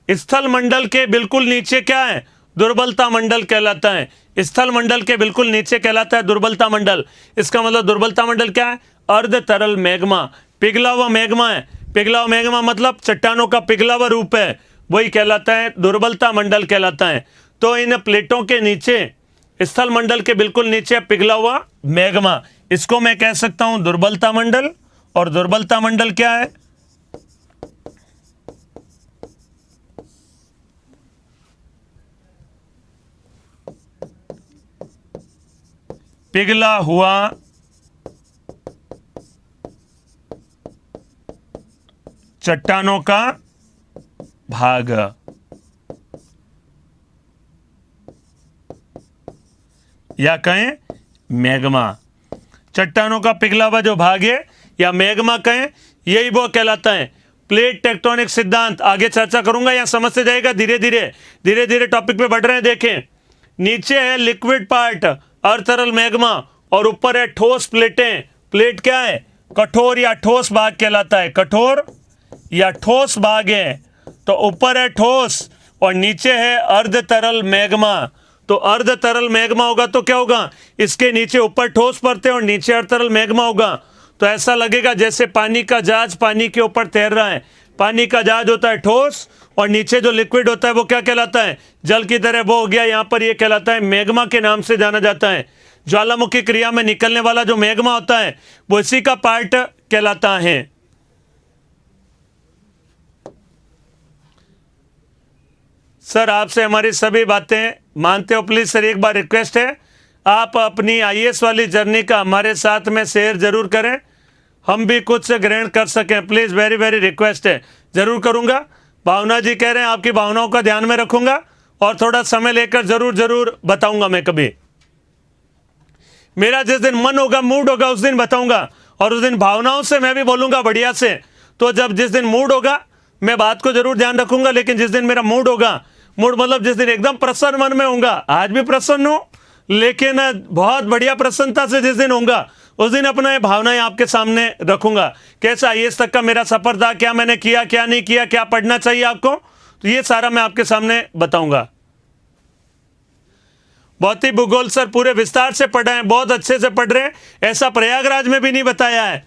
Speaker 1: स्थल मंडल के बिल्कुल नीचे क्या है? दुर्बलता मंडल कहलाता है। स्थल मंडल के बिल्कुल नीचे कहलाता है दुर्बलता मंडल। इसका मतलब दुर्बलता मंडल क्या है? अर्ध तरल मैग्मा, पिघला हुआ मैग्मा है। पिघला हुआ मैग्मा मतलब चट्टानों का पिघला हुआ रूप है, वही कहलाता है दुर्बलता मंडल कहलाता है। तो इन प्लेटों के नीचे, स्थल मंडल के बिल्कुल नीचे पिघला हुआ मैग्मा, इसको मैं कह सकता हूं दुर्बलता मंडल। और दुर्बलता मंडल क्या है? पिघला हुआ चट्टानों का भाग, या कहें मैग्मा। चट्टानों का पिघला हुआ जो भाग है या मैग्मा कहें, यही वो कहलाता है प्लेट टेक्टोनिक सिद्धांत। आगे चर्चा करूंगा, यहां समझ से जाएगा। धीरे धीरे टॉपिक पे बढ़ रहे हैं। देखें, नीचे है लिक्विड पार्ट, अर्धतरल मैग्मा, और ऊपर है ठोस प्लेटें। प्लेट क्या है? कठोर या ठोस भाग कहलाता है। कठोर या ठोस भाग है। तो ऊपर है ठोस और नीचे है अर्धतरल मैग्मा। तो अर्धतरल मैग्मा होगा तो क्या होगा? इसके नीचे ऊपर ठोस परतें और नीचे अर्धतरल मैग्मा होगा। तो ऐसा लगेगा जैसे पानी का जहाज पानी के ऊपर तैर रहा है। पानी का जहाज होता है ठोस और नीचे जो लिक्विड होता है वो क्या कहलाता है? जल की तरह। वो हो गया यहां पर, ये कहलाता है मैग्मा के नाम से जाना जाता है। ज्वालामुखी क्रिया में निकलने वाला जो मैग्मा होता है वो इसी का पार्ट कहलाता है। सर आपसे हमारी सभी बातें मानते हो? प्लीज सर एक बार रिक्वेस्ट है, आप अपनी आईएएस वाली जर्नी का हमारे साथ में शेयर जरूर करें, हम भी कुछ से ग्रहण कर सकें। प्लीज वेरी वेरी रिक्वेस्ट है, जरूर करूंगा। भावना जी कह रहे हैं आपकी भावनाओं का ध्यान में रखूंगा और थोड़ा समय लेकर जरूर बताऊंगा। मैं कभी, मेरा जिस दिन मन होगा, मूड होगा, उस दिन बताऊंगा। और उस दिन भावनाओं से मैं भी बोलूंगा बढ़िया से। तो जब जिस दिन मूड होगा मैं बात को जरूर ध्यान रखूंगा, लेकिन जिस दिन मेरा मूड होगा, मूड मतलब जिस दिन एकदम प्रसन्न मन में होऊंगा, आज भी प्रसन्न हूं लेकिन बहुत बढ़िया प्रसन्नता से जिस दिन होऊंगा, उस दिन अपना ये भावनाएं आपके सामने रखूंगा। कैसा आईएएस तक का मेरा सफर था, क्या मैंने किया, क्या नहीं किया, क्या पढ़ना चाहिए आपको, तो ये सारा मैं आपके सामने बताऊंगा। बहुत ही भूगोल सर पूरे विस्तार से पढ़े हैं, बहुत अच्छे से पढ़ रहे हैं। ऐसा प्रयागराज में भी नहीं बताया है।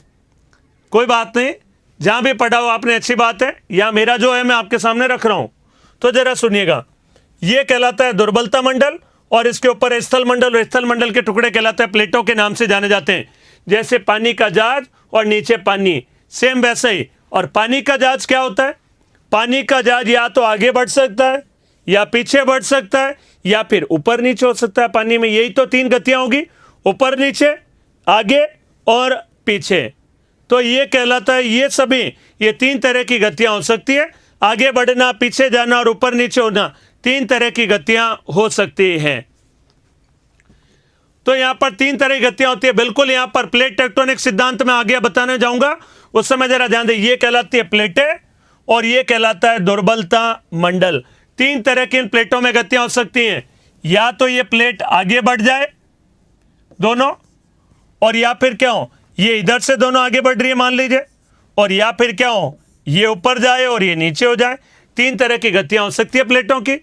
Speaker 1: कोई बात नहीं, जहां भी पढ़ा हो आपने अच्छी बात है। या मेरा जो है मैं आपके सामने रख रहा हूं, तो जरा सुनिएगा। यह कहलाता है दुर्बलता मंडल और इसके ऊपर स्थल मंडल, और स्थल मंडल के टुकड़े कहलाते हैं प्लेटों के नाम से जाने जाते हैं। जैसे पानी का जहाज और नीचे पानी, सेम वैसे ही। और पानी का जहाज क्या होता है? पानी का जहाज या तो आगे बढ़ सकता है, या पीछे बढ़ सकता है, या फिर ऊपर नीचे हो सकता है। पानी में यही तो 3 गतियां होगी, ऊपर नीचे, आगे और पीछे। तो ये कहलाता है, ये सभी, ये 3 तरह की गतियां हो सकती है। आगे बढ़ना, पीछे जाना और ऊपर नीचे होना, 3 तरह की गतियां हो सकती हैं। तो यहां पर 3 तरह की गतियां होती है। बिल्कुल यहां पर प्लेट टेक्टोनिक सिद्धांत में आगे बताने जाऊंगा, उस समय जरा ध्यान दें। ये कहलाती है प्लेटें और ये कहलाता है दुर्बलता मंडल। 3 तरह की इन प्लेटों में गतियां हो सकती हैं। या तो ये प्लेट आगे बढ़ जाए दोनों, और या फिर क्या हो, ये इधर से दोनों आगे बढ़ रही है मान लीजिए, और या फिर क्या हो, ये ऊपर जाए और ये नीचे हो जाए। 3 तरह की गतियां हो सकती है प्लेटों की।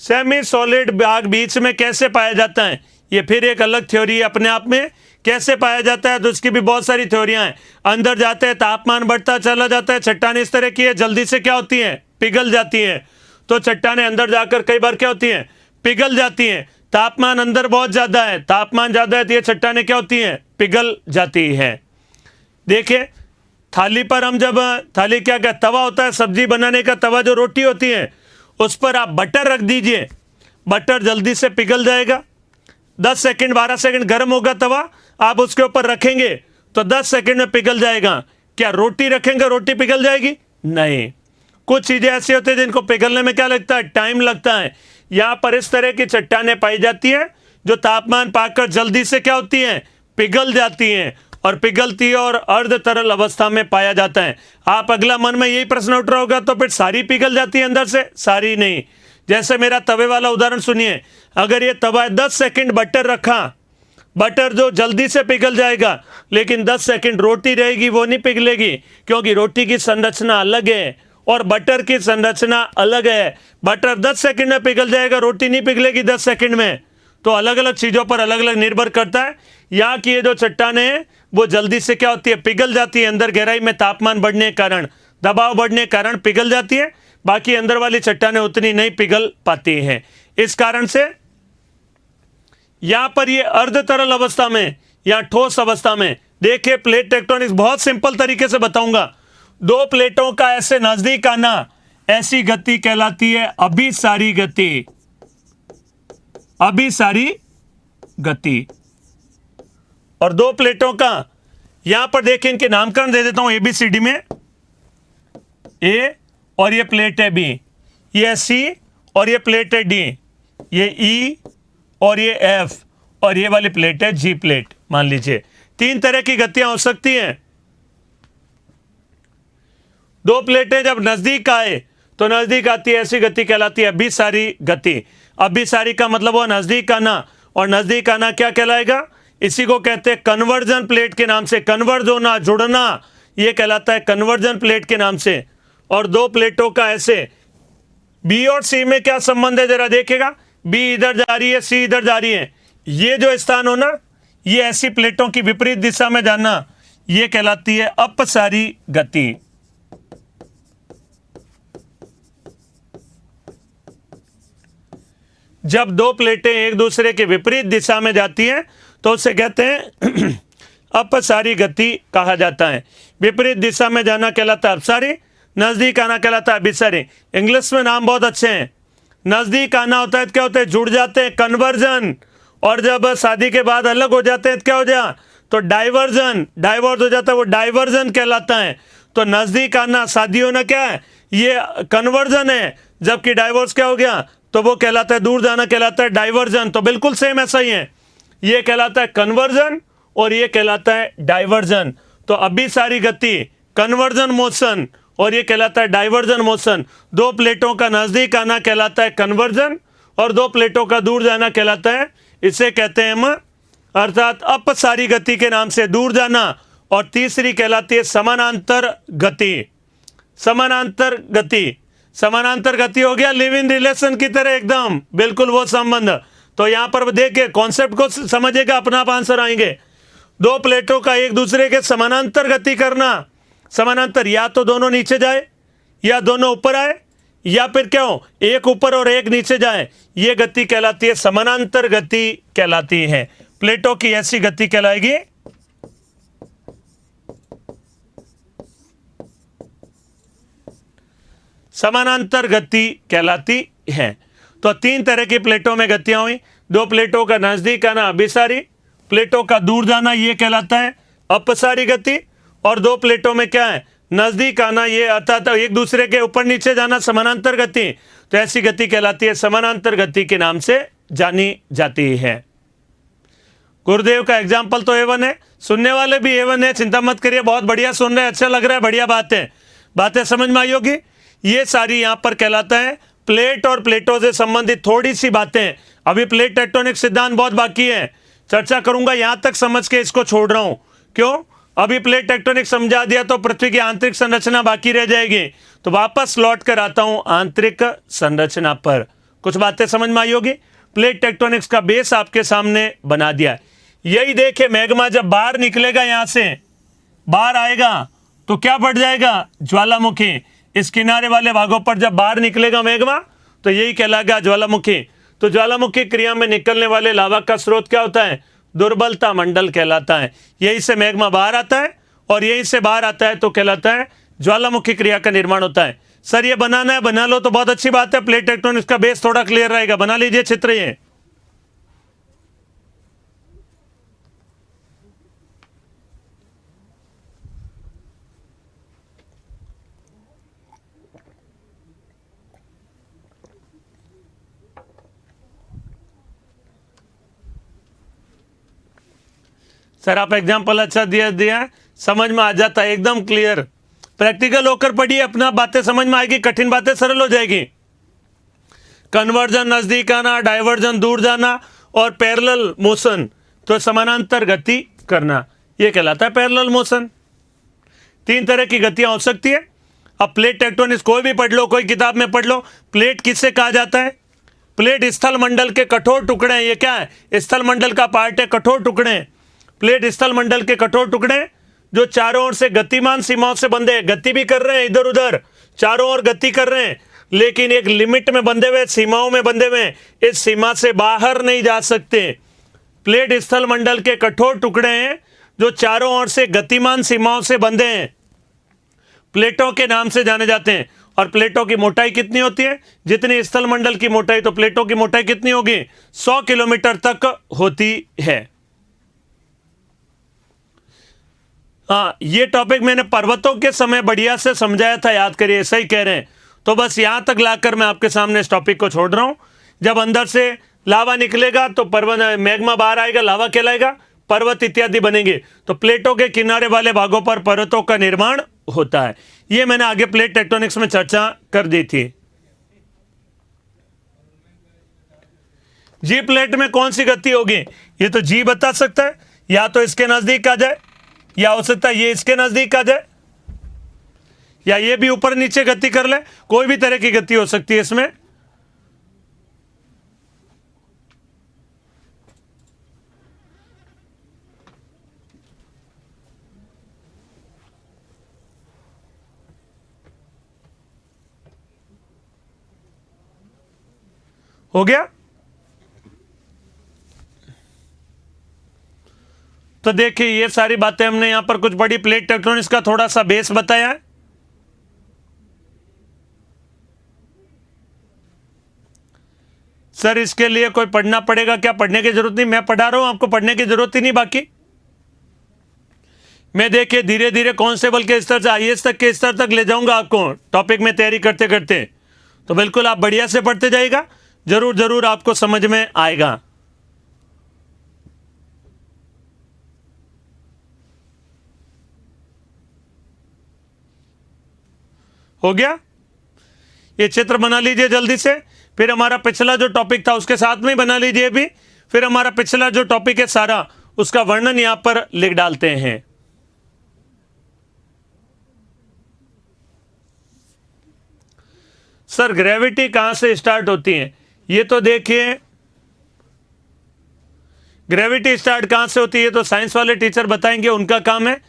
Speaker 1: सेमी सॉलिड भाग बीच में कैसे पाया जाता है, ये फिर एक अलग थ्योरी है अपने आप में। कैसे पाया जाता है तो उसकी भी बहुत सारी थ्योरियां हैं। अंदर जाते हैं, तापमान बढ़ता चला जाता है। चट्टान इस तरह की है, जल्दी से क्या होती है, पिघल जाती है। तो चट्टानें अंदर जाकर कई बार क्या होती हैं, पिघल जाती हैं। तापमान अंदर बहुत ज्यादा है, तापमान ज्यादा है तो ये चट्टानें क्या होती हैं, पिघल जाती है। देखिए थाली पर हम जब, थाली क्या क्या तवा होता है, सब्जी बनाने का तवा, जो रोटी होती है, उस पर आप बटर रख दीजिए, बटर जल्दी से पिघल जाएगा। 10 सेकंड 12 सेकंड गर्म होगा तवा, आप उसके ऊपर रखेंगे तो 10 सेकंड में पिघल जाएगा। क्या रोटी रखेंगे रोटी पिघल जाएगी? नहीं। कुछ चीजें ऐसी होती हैं जिनको पिघलने में क्या लगता है, टाइम लगता है। यहां पर इस तरह की चट्टानें पाई जाती हैं जो तापमान पाकर जल्दी से क्या होती हैं, पिघल जाती हैं, और पिघलती है और अर्ध तरल अवस्था में पाया जाता है। आप अगला मन में यही प्रश्न उठ रहा होगा, तो फिर सारी पिघल जाती है अंदर से? सारी नहीं। जैसे मेरा तवे वाला उदाहरण सुनिए, अगर ये तवा 10 सेकंड बटर रखा, बटर जो जल्दी से पिघल जाएगा, लेकिन 10 सेकंड रोटी रहेगी वो नहीं पिघलेगी, क्योंकि रोटी की संरचना अलग है और बटर की संरचना अलग है। बटर 10 सेकंड में पिघल जाएगा, रोटी नहीं पिघलेगी 10 सेकंड में। तो अलग अलग चीज़ों पर अलग अलग निर्भर करता है। यहाँ की ये जो चट्टानें हैं वो जल्दी से क्या होती है, पिघल जाती है। अंदर गहराई में तापमान बढ़ने के कारण, दबाव बढ़ने के कारण पिघल जाती है। बाकी अंदर वाली चट्टानें उतनी नहीं पिघल पाती हैं। इस कारण से यहां पर ये अर्ध तरल अवस्था में या ठोस अवस्था में, देखिए प्लेट टेक्टोनिक्स बहुत सिंपल तरीके से बताऊंगा। 2 प्लेटों का ऐसे नजदीक आना, ऐसी गति कहलाती है अभिसारी गति। अभिसारी गति। और 2 प्लेटों का, यहां पर देखिए इनके नामकरण दे देता हूं ABCD में। ए और ये प्लेट है बी, ये C और ये प्लेट है D, ये E और ये F, और ये वाली प्लेट है G प्लेट मान लीजिए। 3 तरह की गतियां हो सकती हैं। 2 प्लेटें जब नजदीक आए तो नजदीक आती है, ऐसी गति कहलाती है अभिसारी गति। अभिसारी का मतलब वो नजदीक आना, और नजदीक आना क्या कहलाएगा, इसी को कहते हैं कन्वर्जन प्लेट के नाम से। कन्वर्ज होना, जुड़ना, ये कहलाता है कन्वर्जन प्लेट के नाम से। और 2 प्लेटों का ऐसे, बी और सी में क्या संबंध है जरा देखिएगा। बी इधर जा रही है, सी इधर जा रही है। ये जो स्थान हो ना, ये ऐसी प्लेटों की विपरीत दिशा में जाना, ये कहलाती है अपसारी गति। जब 2 प्लेटें एक दूसरे के विपरीत दिशा में जाती हैं तो उसे कहते हैं अपसारी गति कहा जाता है। विपरीत दिशा में जाना कहलाता है अपसारी, नजदीक आना कहलाता है अभिसारी। इंग्लिश में नाम बहुत अच्छे हैं। नजदीक आना होता है तो क्या होता है, जुड़ जाते हैं, कन्वर्जन। और जब शादी के बाद अलग हो जाते हैं तो क्या हो जाए, तो डाइवर्जन, डाइवोर्स हो जाता है, वो डाइवर्जन कहलाता है। तो नजदीक आना, शादी होना क्या है, ये कन्वर्जन है। जबकि डाइवोर्स क्या हो गया, तो वो कहलाता है दूर जाना, कहलाता है डाइवर्जन। तो बिल्कुल सेम ऐसा ही है, ये कहलाता है कन्वर्जन और ये कहलाता है डाइवर्जन। तो अभिसारी गति, कन्वर्जन मोशन, और ये कहलाता है डाइवर्जन मोशन। 2 प्लेटों का नजदीक आना कहलाता है कन्वर्जन और 2 प्लेटों का दूर जाना कहलाता है, इसे कहते हैं हम अर्थात अपसारी गति के नाम से दूर जाना। और तीसरी कहलाती है समानांतर गति। समानांतर गति, समानांतर गति हो गया लिव इन रिलेशन की तरह एकदम, बिल्कुल वो संबंध। तो यहां पर देखिए कॉन्सेप्ट को समझिएगा, अपना आप आंसर आएंगे। 2 प्लेटों का एक दूसरे के समानांतर गति करना, समानांतर, या तो दोनों नीचे जाए या दोनों ऊपर आए, या फिर क्या हो, एक ऊपर और एक नीचे जाए, ये गति कहलाती है समानांतर गति कहलाती है। प्लेटों की ऐसी गति कहलाएगी समानांतर गति कहलाती है। तो 3 तरह की प्लेटों में गतियां हुई। 2 प्लेटों का नजदीक आना अभिसारी प्लेटों का दूर जाना ये कहलाता है अपसारी गति, और दो प्लेटों में क्या है, नजदीक आना, ये अर्थात एक दूसरे के ऊपर नीचे जाना, समानांतर गति। तो ऐसी गति कहलाती है समानांतर गति के नाम से जानी जाती है। गुरुदेव का एग्जाम्पल तो A1 है, सुनने वाले भी A1 है, चिंता मत करिए, बहुत बढ़िया सुन रहे हैं, अच्छा लग रहा है, बढ़िया बात है, बातें समझ में आई होगी। ये सारी यहाँ पर कहलाता है प्लेट और प्लेटों से संबंधित थोड़ी सी बातें। अभी प्लेट टेक्टोनिक सिद्धांत बहुत बाकी है, चर्चा करूंगा, यहां तक समझ के इसको छोड़ रहा हूं। क्यों? अभी प्लेट टेक्टोनिक समझा दिया तो पृथ्वी की आंतरिक संरचना बाकी रह जाएगी। तो वापस लौट कर आता हूं आंतरिक संरचना पर। कुछ बातें समझ में आई होगी। प्लेट टेक्टोनिक्स का बेस आपके सामने बना दिया। यही देखे, मैग्मा जब बाहर निकलेगा, यहां से बाहर आएगा तो क्या बढ़ जाएगा, ज्वालामुखी। इस किनारे वाले भागों पर जब बाहर निकलेगा मैग्मा तो यही कहलाएगा ज्वालामुखी। तो ज्वालामुखी क्रिया में निकलने वाले लावा का स्रोत क्या होता है, दुर्बलता मंडल कहलाता है। यहीं से मैग्मा बाहर आता है और यहीं से बाहर आता है तो कहलाता है ज्वालामुखी क्रिया का निर्माण होता है। सर ये बनाना है, बना लो तो बहुत अच्छी बात है। प्लेट टेक्टोनिक्स का बेस थोड़ा क्लियर रहेगा, बना लीजिए चित्र ये। सर आप एग्जाम्पल अच्छा दिया, समझ में आ जाता है, एकदम क्लियर। प्रैक्टिकल होकर पढ़िए, अपना बातें समझ में आएगी, कठिन बातें सरल हो जाएगी। कन्वर्जन नजदीक आना, डाइवर्जन दूर जाना, और पैरेलल मोशन तो समानांतर गति करना, यह कहलाता है पैरेलल मोशन। तीन तरह की गतियां हो सकती है। अब प्लेट टेक्टोनिक्स कोई भी पढ़ लो, कोई किताब में पढ़ लो, प्लेट किससे कहा जाता है, प्लेट स्थल मंडल के कठोर टुकड़े हैं। ये क्या है, स्थल मंडल का पार्ट है, कठोर टुकड़े हैं। प्लेट स्थल मंडल के कठोर टुकड़े जो चारों ओर से गतिमान सीमाओं से बंधे हैं, गति भी कर रहे हैं, इधर उधर चारों ओर गति कर रहे हैं, लेकिन एक लिमिट में बंधे हुए, सीमाओं में बंधे हुए, इस सीमा से बाहर नहीं जा सकते। प्लेट स्थल मंडल के कठोर टुकड़े हैं जो चारों ओर से गतिमान सीमाओं से बंधे हैं, प्लेटों के नाम से जाने जाते हैं। और प्लेटों की मोटाई कितनी होती है, जितनी स्थल मंडल की मोटाई, तो प्लेटों की मोटाई कितनी होगी, 100 किलोमीटर तक होती है। हाँ, ये टॉपिक मैंने पर्वतों के समय बढ़िया से समझाया था, याद करिए, सही कह रहे हैं। तो बस यहां तक लाकर मैं आपके सामने इस टॉपिक को छोड़ रहा हूं। जब अंदर से लावा निकलेगा तो पर्वत, मैग्मा बाहर आएगा, लावा कहलाएगा, पर्वत इत्यादि बनेंगे। तो प्लेटों के किनारे वाले भागों पर पर्वतों का निर्माण होता है। ये मैंने आगे प्लेट टेक्टोनिक्स में चर्चा कर दी थी। जी प्लेट में कौन सी गति होगी, ये तो जी बता सकता है, या तो इसके नजदीक आ जाए, या हो सकता है ये इसके नजदीक आ जाए, या ये भी ऊपर नीचे गति कर ले, कोई भी तरह की गति हो सकती है इसमें। हो गया। तो देखिए ये सारी बातें हमने यहां पर कुछ बड़ी प्लेट टेक्टोनिक्स का थोड़ा सा बेस बताया है। सर इसके लिए कोई पढ़ना पड़ेगा क्या, पढ़ने की जरूरत नहीं, मैं पढ़ा रहा हूं, आपको पढ़ने की जरूरत ही नहीं। बाकी मैं देखिए धीरे धीरे कांस्टेबल के स्तर से आईएएस तक के स्तर तक ले जाऊंगा आपको टॉपिक में तैयारी करते करते। तो बिल्कुल आप बढ़िया से पढ़ते जाइएगा, जरूर जरूर आपको समझ में आएगा। हो गया, ये चित्र बना लीजिए जल्दी से। फिर हमारा पिछला जो टॉपिक था उसके साथ में बना लीजिए भी। फिर हमारा पिछला जो टॉपिक है सारा उसका वर्णन यहां पर लिख डालते हैं। सर ग्रेविटी कहां से स्टार्ट होती है, ये तो देखिए ग्रेविटी स्टार्ट कहां से होती है तो साइंस वाले टीचर बताएंगे, उनका काम है।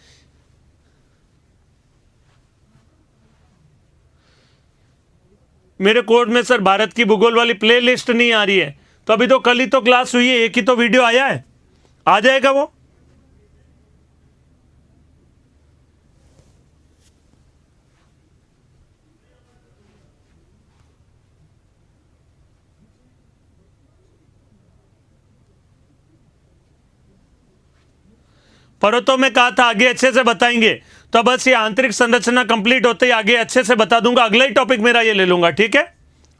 Speaker 1: मेरे कोड में सर भारत की भूगोल वाली प्लेलिस्ट नहीं आ रही है, तो अभी तो कल ही तो क्लास हुई है, एक ही तो वीडियो आया है, आ जाएगा वो। पर्वतों में कहा था आगे अच्छे से बताएंगे, तो बस ये आंतरिक संरचना कंप्लीट होते ही आगे अच्छे से बता दूंगा, अगला ही टॉपिक मेरा ये ले लूंगा, ठीक है।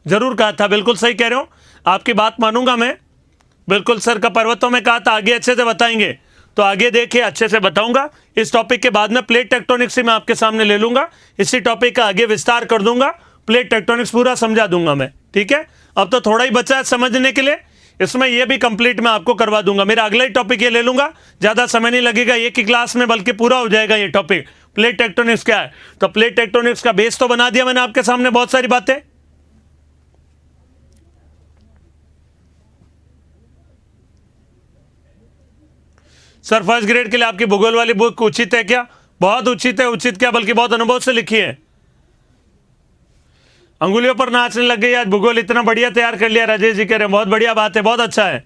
Speaker 1: जरूर कहा था, बिल्कुल सही कह रहे हो, आपकी बात मानूंगा मैं, बिल्कुल सर का पर्वतों में कहा था आगे अच्छे से बताएंगे, तो आगे देखिए अच्छे से बताऊंगा। इस टॉपिक के बाद में प्लेट टेक्टोनिक्स ही मैं आपके सामने ले लूंगा, इसी टॉपिक का आगे विस्तार कर दूंगा, प्लेट टेक्टोनिक्स पूरा समझा दूंगा मैं, ठीक है। अब तो थोड़ा ही बचा है समझने के लिए, इसमें ये भी कंप्लीट मैं आपको करवा दूंगा। मेरा अगला ही टॉपिक ये ले लूंगा, ज्यादा समय नहीं लगेगा एक ही क्लास में, बल्कि पूरा हो जाएगा ये टॉपिक। प्लेट टेक्टोनिक्स क्या है, तो प्लेट टेक्टोनिक्स का बेस तो बना दिया मैंने आपके सामने, बहुत सारी बातें। सर फर्स्ट ग्रेड के लिए आपकी भूगोल वाली बुक उचित है क्या? बहुत उचित है, उचित क्या बल्कि बहुत अनुभव से लिखी है। अंगुलियों पर नाचने लग गई आज, भूगोल इतना बढ़िया तैयार कर लिया, राजेश जी कह रहे हैं बहुत बढ़िया बात है, बहुत अच्छा है।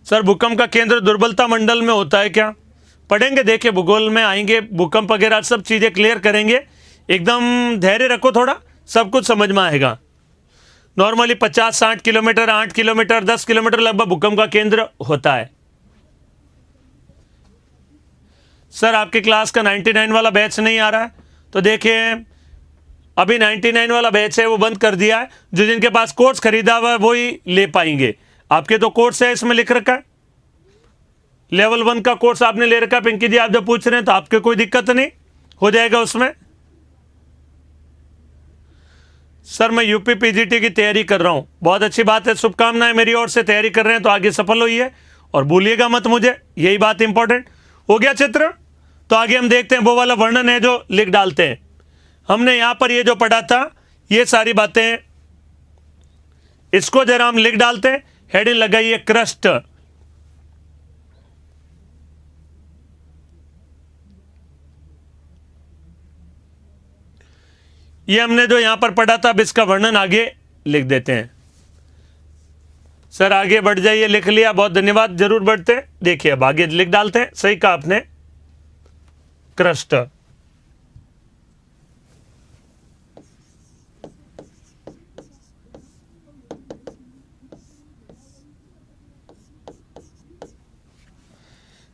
Speaker 1: सर भूकंप का केंद्र दुर्बलता मंडल में होता है क्या? पढ़ेंगे, देखिए भूगोल में आएंगे, भूकंप वगैरह सब चीजें क्लियर करेंगे, एकदम धैर्य रखो थोड़ा, सब कुछ समझ में आएगा। नॉर्मली 50-60 किलोमीटर, 8 किलोमीटर, 10 किलोमीटर लगभग भूकंप का केंद्र होता है। सर आपकी क्लास का 99 वाला बैच नहीं आ रहा है, तो देखिए अभी 99 वाला बैच है वो बंद कर दिया है, जो जिनके पास कोर्स खरीदा हुआ है वो ही ले पाएंगे। आपके तो कोर्स है, इसमें लिख रखा है लेवल 1 का कोर्स आपने ले रखा है। पिंकी जी आप जब पूछ रहे हैं तो आपके कोई दिक्कत नहीं, हो जाएगा उसमें। सर मैं यूपी पीजीटी की तैयारी कर रहा हूं, बहुत अच्छी बात है, शुभकामनाएं मेरी ओर से, तैयारी कर रहे हैं तो आगे सफल होइए और भूलिएगा मत मुझे, यही बात इंपॉर्टेंट हो गया। चित्र तो आगे हम देखते हैं, वो वाला वर्णन है जो लिख डालते हैं। हमने यहां पर ये जो पढ़ा था ये सारी बातें, इसको जरा हम लिख डालते हैं, हेडिंग लगाइए क्रस्ट। ये हमने जो यहां पर पढ़ा था, अब इसका वर्णन आगे लिख देते हैं। सर आगे बढ़ जाइए, लिख लिया, बहुत धन्यवाद, जरूर बढ़ते हैं। देखिए अब आगे लिख डालते हैं, सही कहा आपने, क्रस्ट।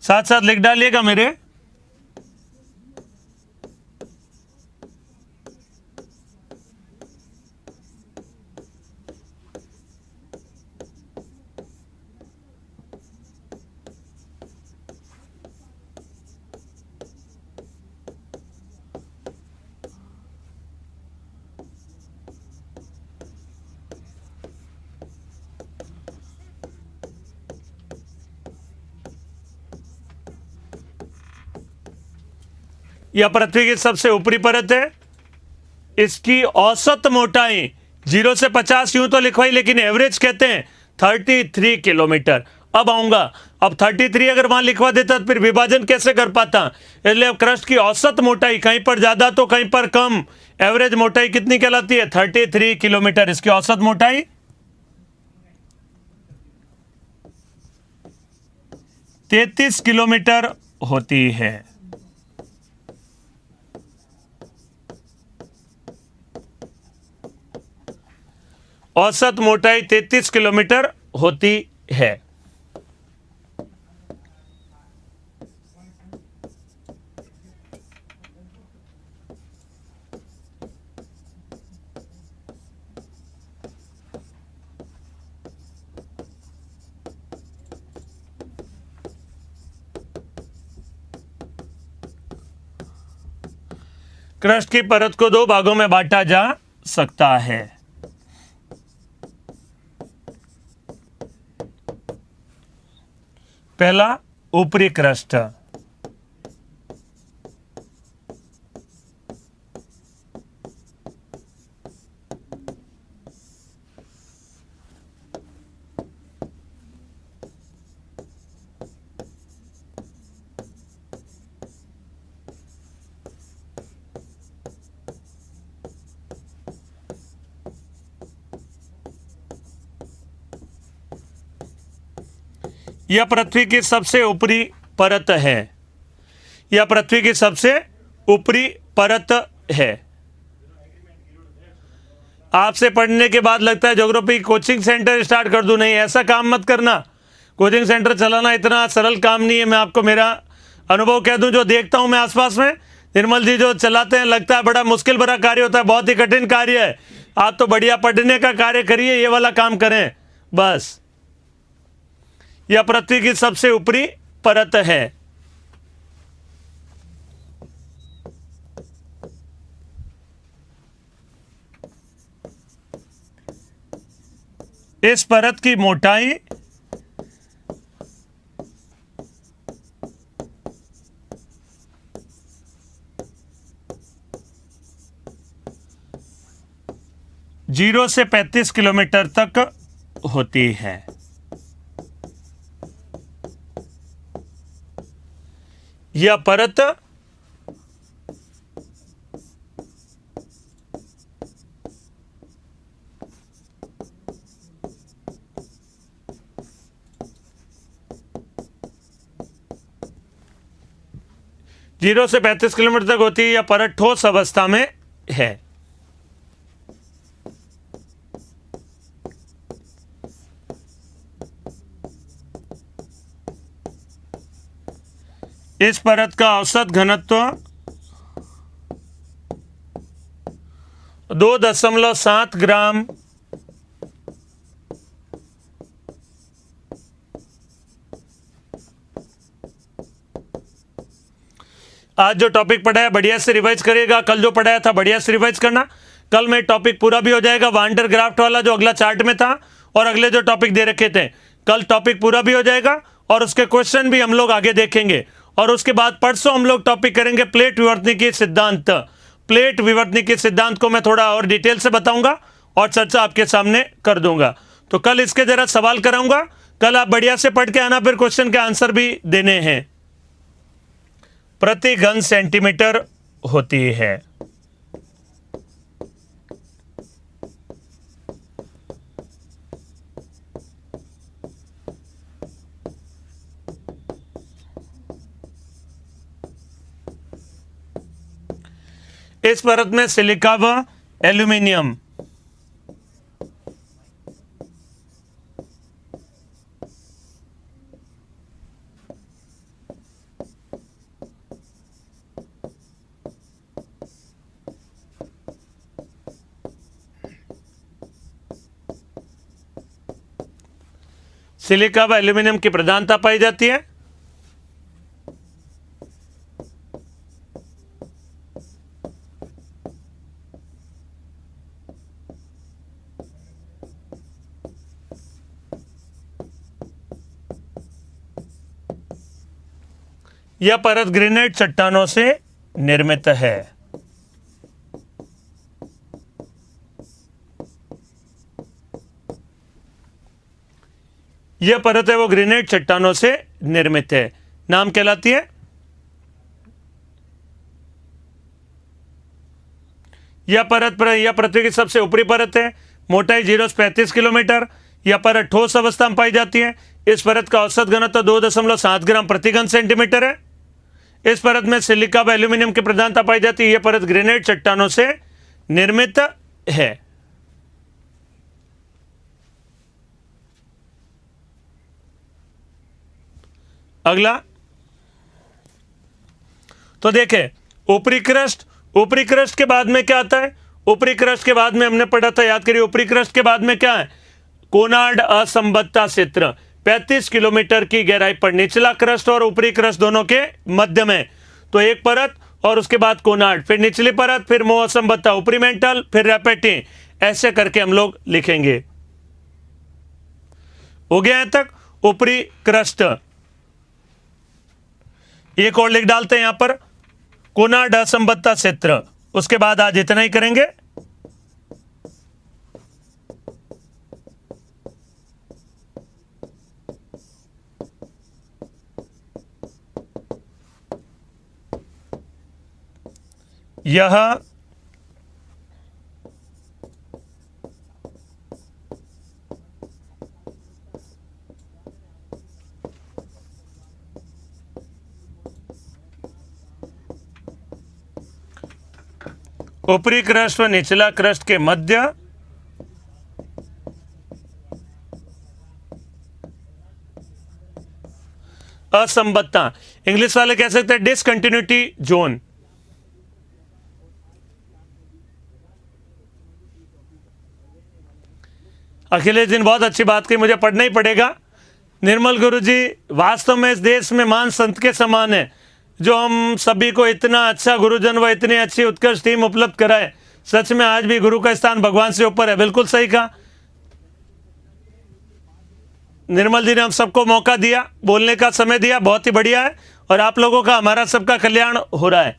Speaker 1: साथ साथ लिख डालिएगा मेरे। यह पृथ्वी की सबसे ऊपरी परत है, इसकी औसत मोटाई 0 से 50 यूं तो लिखवाई, लेकिन एवरेज कहते हैं 33 किलोमीटर। अब आऊंगा, अब 33 अगर वहां लिखवा देता तो फिर विभाजन कैसे कर पाता, इसलिए क्रस्ट की औसत मोटाई कहीं पर ज्यादा तो कहीं पर कम, एवरेज मोटाई कितनी कहलाती है? 33 किलोमीटर, इसकी औसत मोटाई 33 किलोमीटर होती है। औसत मोटाई 33 किलोमीटर होती है। क्रस्ट की परत को 2 भागों में बांटा जा सकता है। पहला ऊपरी क्रस्ट, यह पृथ्वी की सबसे ऊपरी परत है, यह पृथ्वी की सबसे ऊपरी परत है। आपसे पढ़ने के बाद लगता है ज्योग्राफी कोचिंग सेंटर स्टार्ट कर दूं, नहीं ऐसा काम मत करना, कोचिंग सेंटर चलाना इतना सरल काम नहीं है। मैं आपको मेरा अनुभव कह दूं, जो देखता हूं मैं आसपास में, निर्मल जी जो चलाते हैं, लगता है बड़ा मुश्किल भरा कार्य होता है, बहुत ही कठिन कार्य है। आप तो बढ़िया पढ़ने का कार्य करिए, ये वाला काम करें बस। यह पृथ्वी की सबसे ऊपरी परत है। इस परत की मोटाई 0 से 35 किलोमीटर तक होती है। यह परत जीरो से 35 किलोमीटर तक होती है। यह परत ठोस अवस्था में है। इस परत का औसत घनत्व 2.7 ग्राम आज जो टॉपिक पढ़ा है बढ़िया से रिवाइज करिएगा। कल जो पढ़ाया था बढ़िया से रिवाइज करना। कल में टॉपिक पूरा भी हो जाएगा, वांडर ग्राफ्ट वाला जो अगला चार्ट में था, और अगले जो टॉपिक दे रखे थे, कल टॉपिक पूरा भी हो जाएगा और उसके क्वेश्चन भी हम लोग आगे देखेंगे। और उसके बाद परसों हम लोग टॉपिक करेंगे प्लेट विवर्तनिकी सिद्धांत। प्लेट विवर्तनिकी सिद्धांत को मैं थोड़ा और डिटेल से बताऊंगा और चर्चा आपके सामने कर दूंगा। तो कल इसके जरा सवाल कराऊंगा। कल आप बढ़िया से पढ़ के आना, फिर क्वेश्चन के आंसर भी देने हैं। प्रति घन सेंटीमीटर होती है। इस परत में सिलिका व एल्यूमिनियम सिलिका व एल्यूमिनियम की प्रधानता पाई जाती है। यह परत ग्रेनाइट चट्टानों से निर्मित है। यह परत है वो ग्रेनाइट चट्टानों से निर्मित है। नाम कहलाती है। यह पृथ्वी की सबसे ऊपरी परत है। मोटाई 0 से 35 किलोमीटर। यह परत ठोस अवस्था में पाई जाती है। इस परत का औसत घनत्व 2.7 ग्राम प्रति घन सेंटीमीटर है। इस परत में सिलिका व एल्यूमिनियम की प्रधानता पाई जाती है। यह परत ग्रेनाइट चट्टानों से निर्मित है। अगला तो देखें, ऊपरी क्रस्ट के बाद में क्या आता है? ऊपरी क्रस्ट के बाद में हमने पढ़ा था, याद करिए, ऊपरी क्रस्ट के बाद में क्या है? कोनार्ड असंबद्धता क्षेत्र 35 किलोमीटर की गहराई पर निचला क्रस्ट और ऊपरी क्रस्ट दोनों के मध्य में। तो एक परत और उसके बाद कोनार्ड, फिर निचली परत, फिर मोह असंबद्धता, ऊपरी मेंटल, फिर रैपेटी, ऐसे करके हम लोग लिखेंगे। हो गया यहां तक ऊपरी क्रस्ट। एक और लिख डालते हैं यहां पर, कोनार्ड असंबद्धता क्षेत्र। उसके बाद आज इतना ही करेंगे। यह ऊपरी क्रस्ट व निचला क्रस्ट के मध्य असंबद्धता, इंग्लिश वाले कह सकते हैं डिसकंटिन्यूटी जोन। अखिलेश जी ने बहुत अच्छी बात की, मुझे पढ़ना ही पड़ेगा। निर्मल गुरुजी वास्तव में इस देश में महान संत के समान है, जो हम सभी को इतना अच्छा गुरुजन व इतनी अच्छी उत्कृष्ट टीम उपलब्ध कराए। सच में आज भी गुरु का स्थान भगवान से ऊपर है। बिल्कुल सही कहा निर्मल जी ने, हम सबको मौका दिया, बोलने का समय दिया, बहुत ही बढ़िया है। और आप लोगों का, हमारा सबका कल्याण हो रहा है।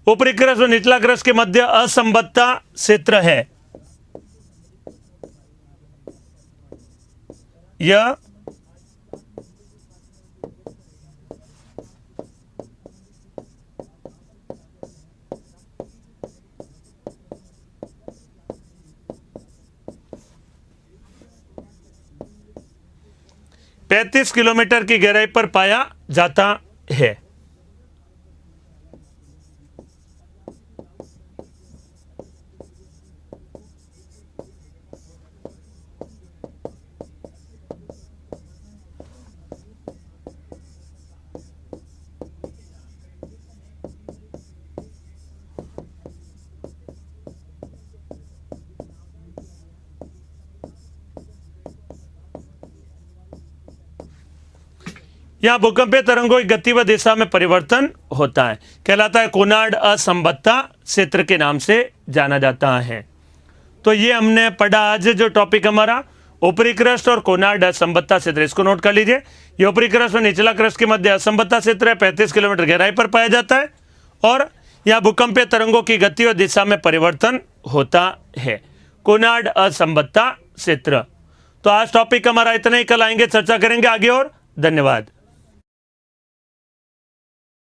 Speaker 1: ऊपरी क्रस्ट और निचला क्रस्ट के मध्य असंबद्धता क्षेत्र है। यह पैंतीस किलोमीटर की गहराई पर पाया जाता है। यहां भूकंपीय तरंगों की गति व दिशा में परिवर्तन होता है, कहलाता है कोनार्ड असंबद्धता क्षेत्र के नाम से जाना जाता है। तो ये हमने पढ़ा आज जो टॉपिक हमारा ऊपरी क्रस्ट और कोनार्ड असंबद्धता क्षेत्र, इसको नोट कर लीजिए। ये ऊपरी क्रस्ट और निचला क्रस्ट के मध्य असंबद्धता क्षेत्र है, 35 किलोमीटर गहराई पर पाया जाता है और यह भूकंपीय तरंगों की गति और दिशा में परिवर्तन होता है, कोनार्ड असंबद्धता क्षेत्र। तो आज टॉपिक हमारा इतना ही, कल आएंगे, चर्चा करेंगे आगे और। धन्यवाद।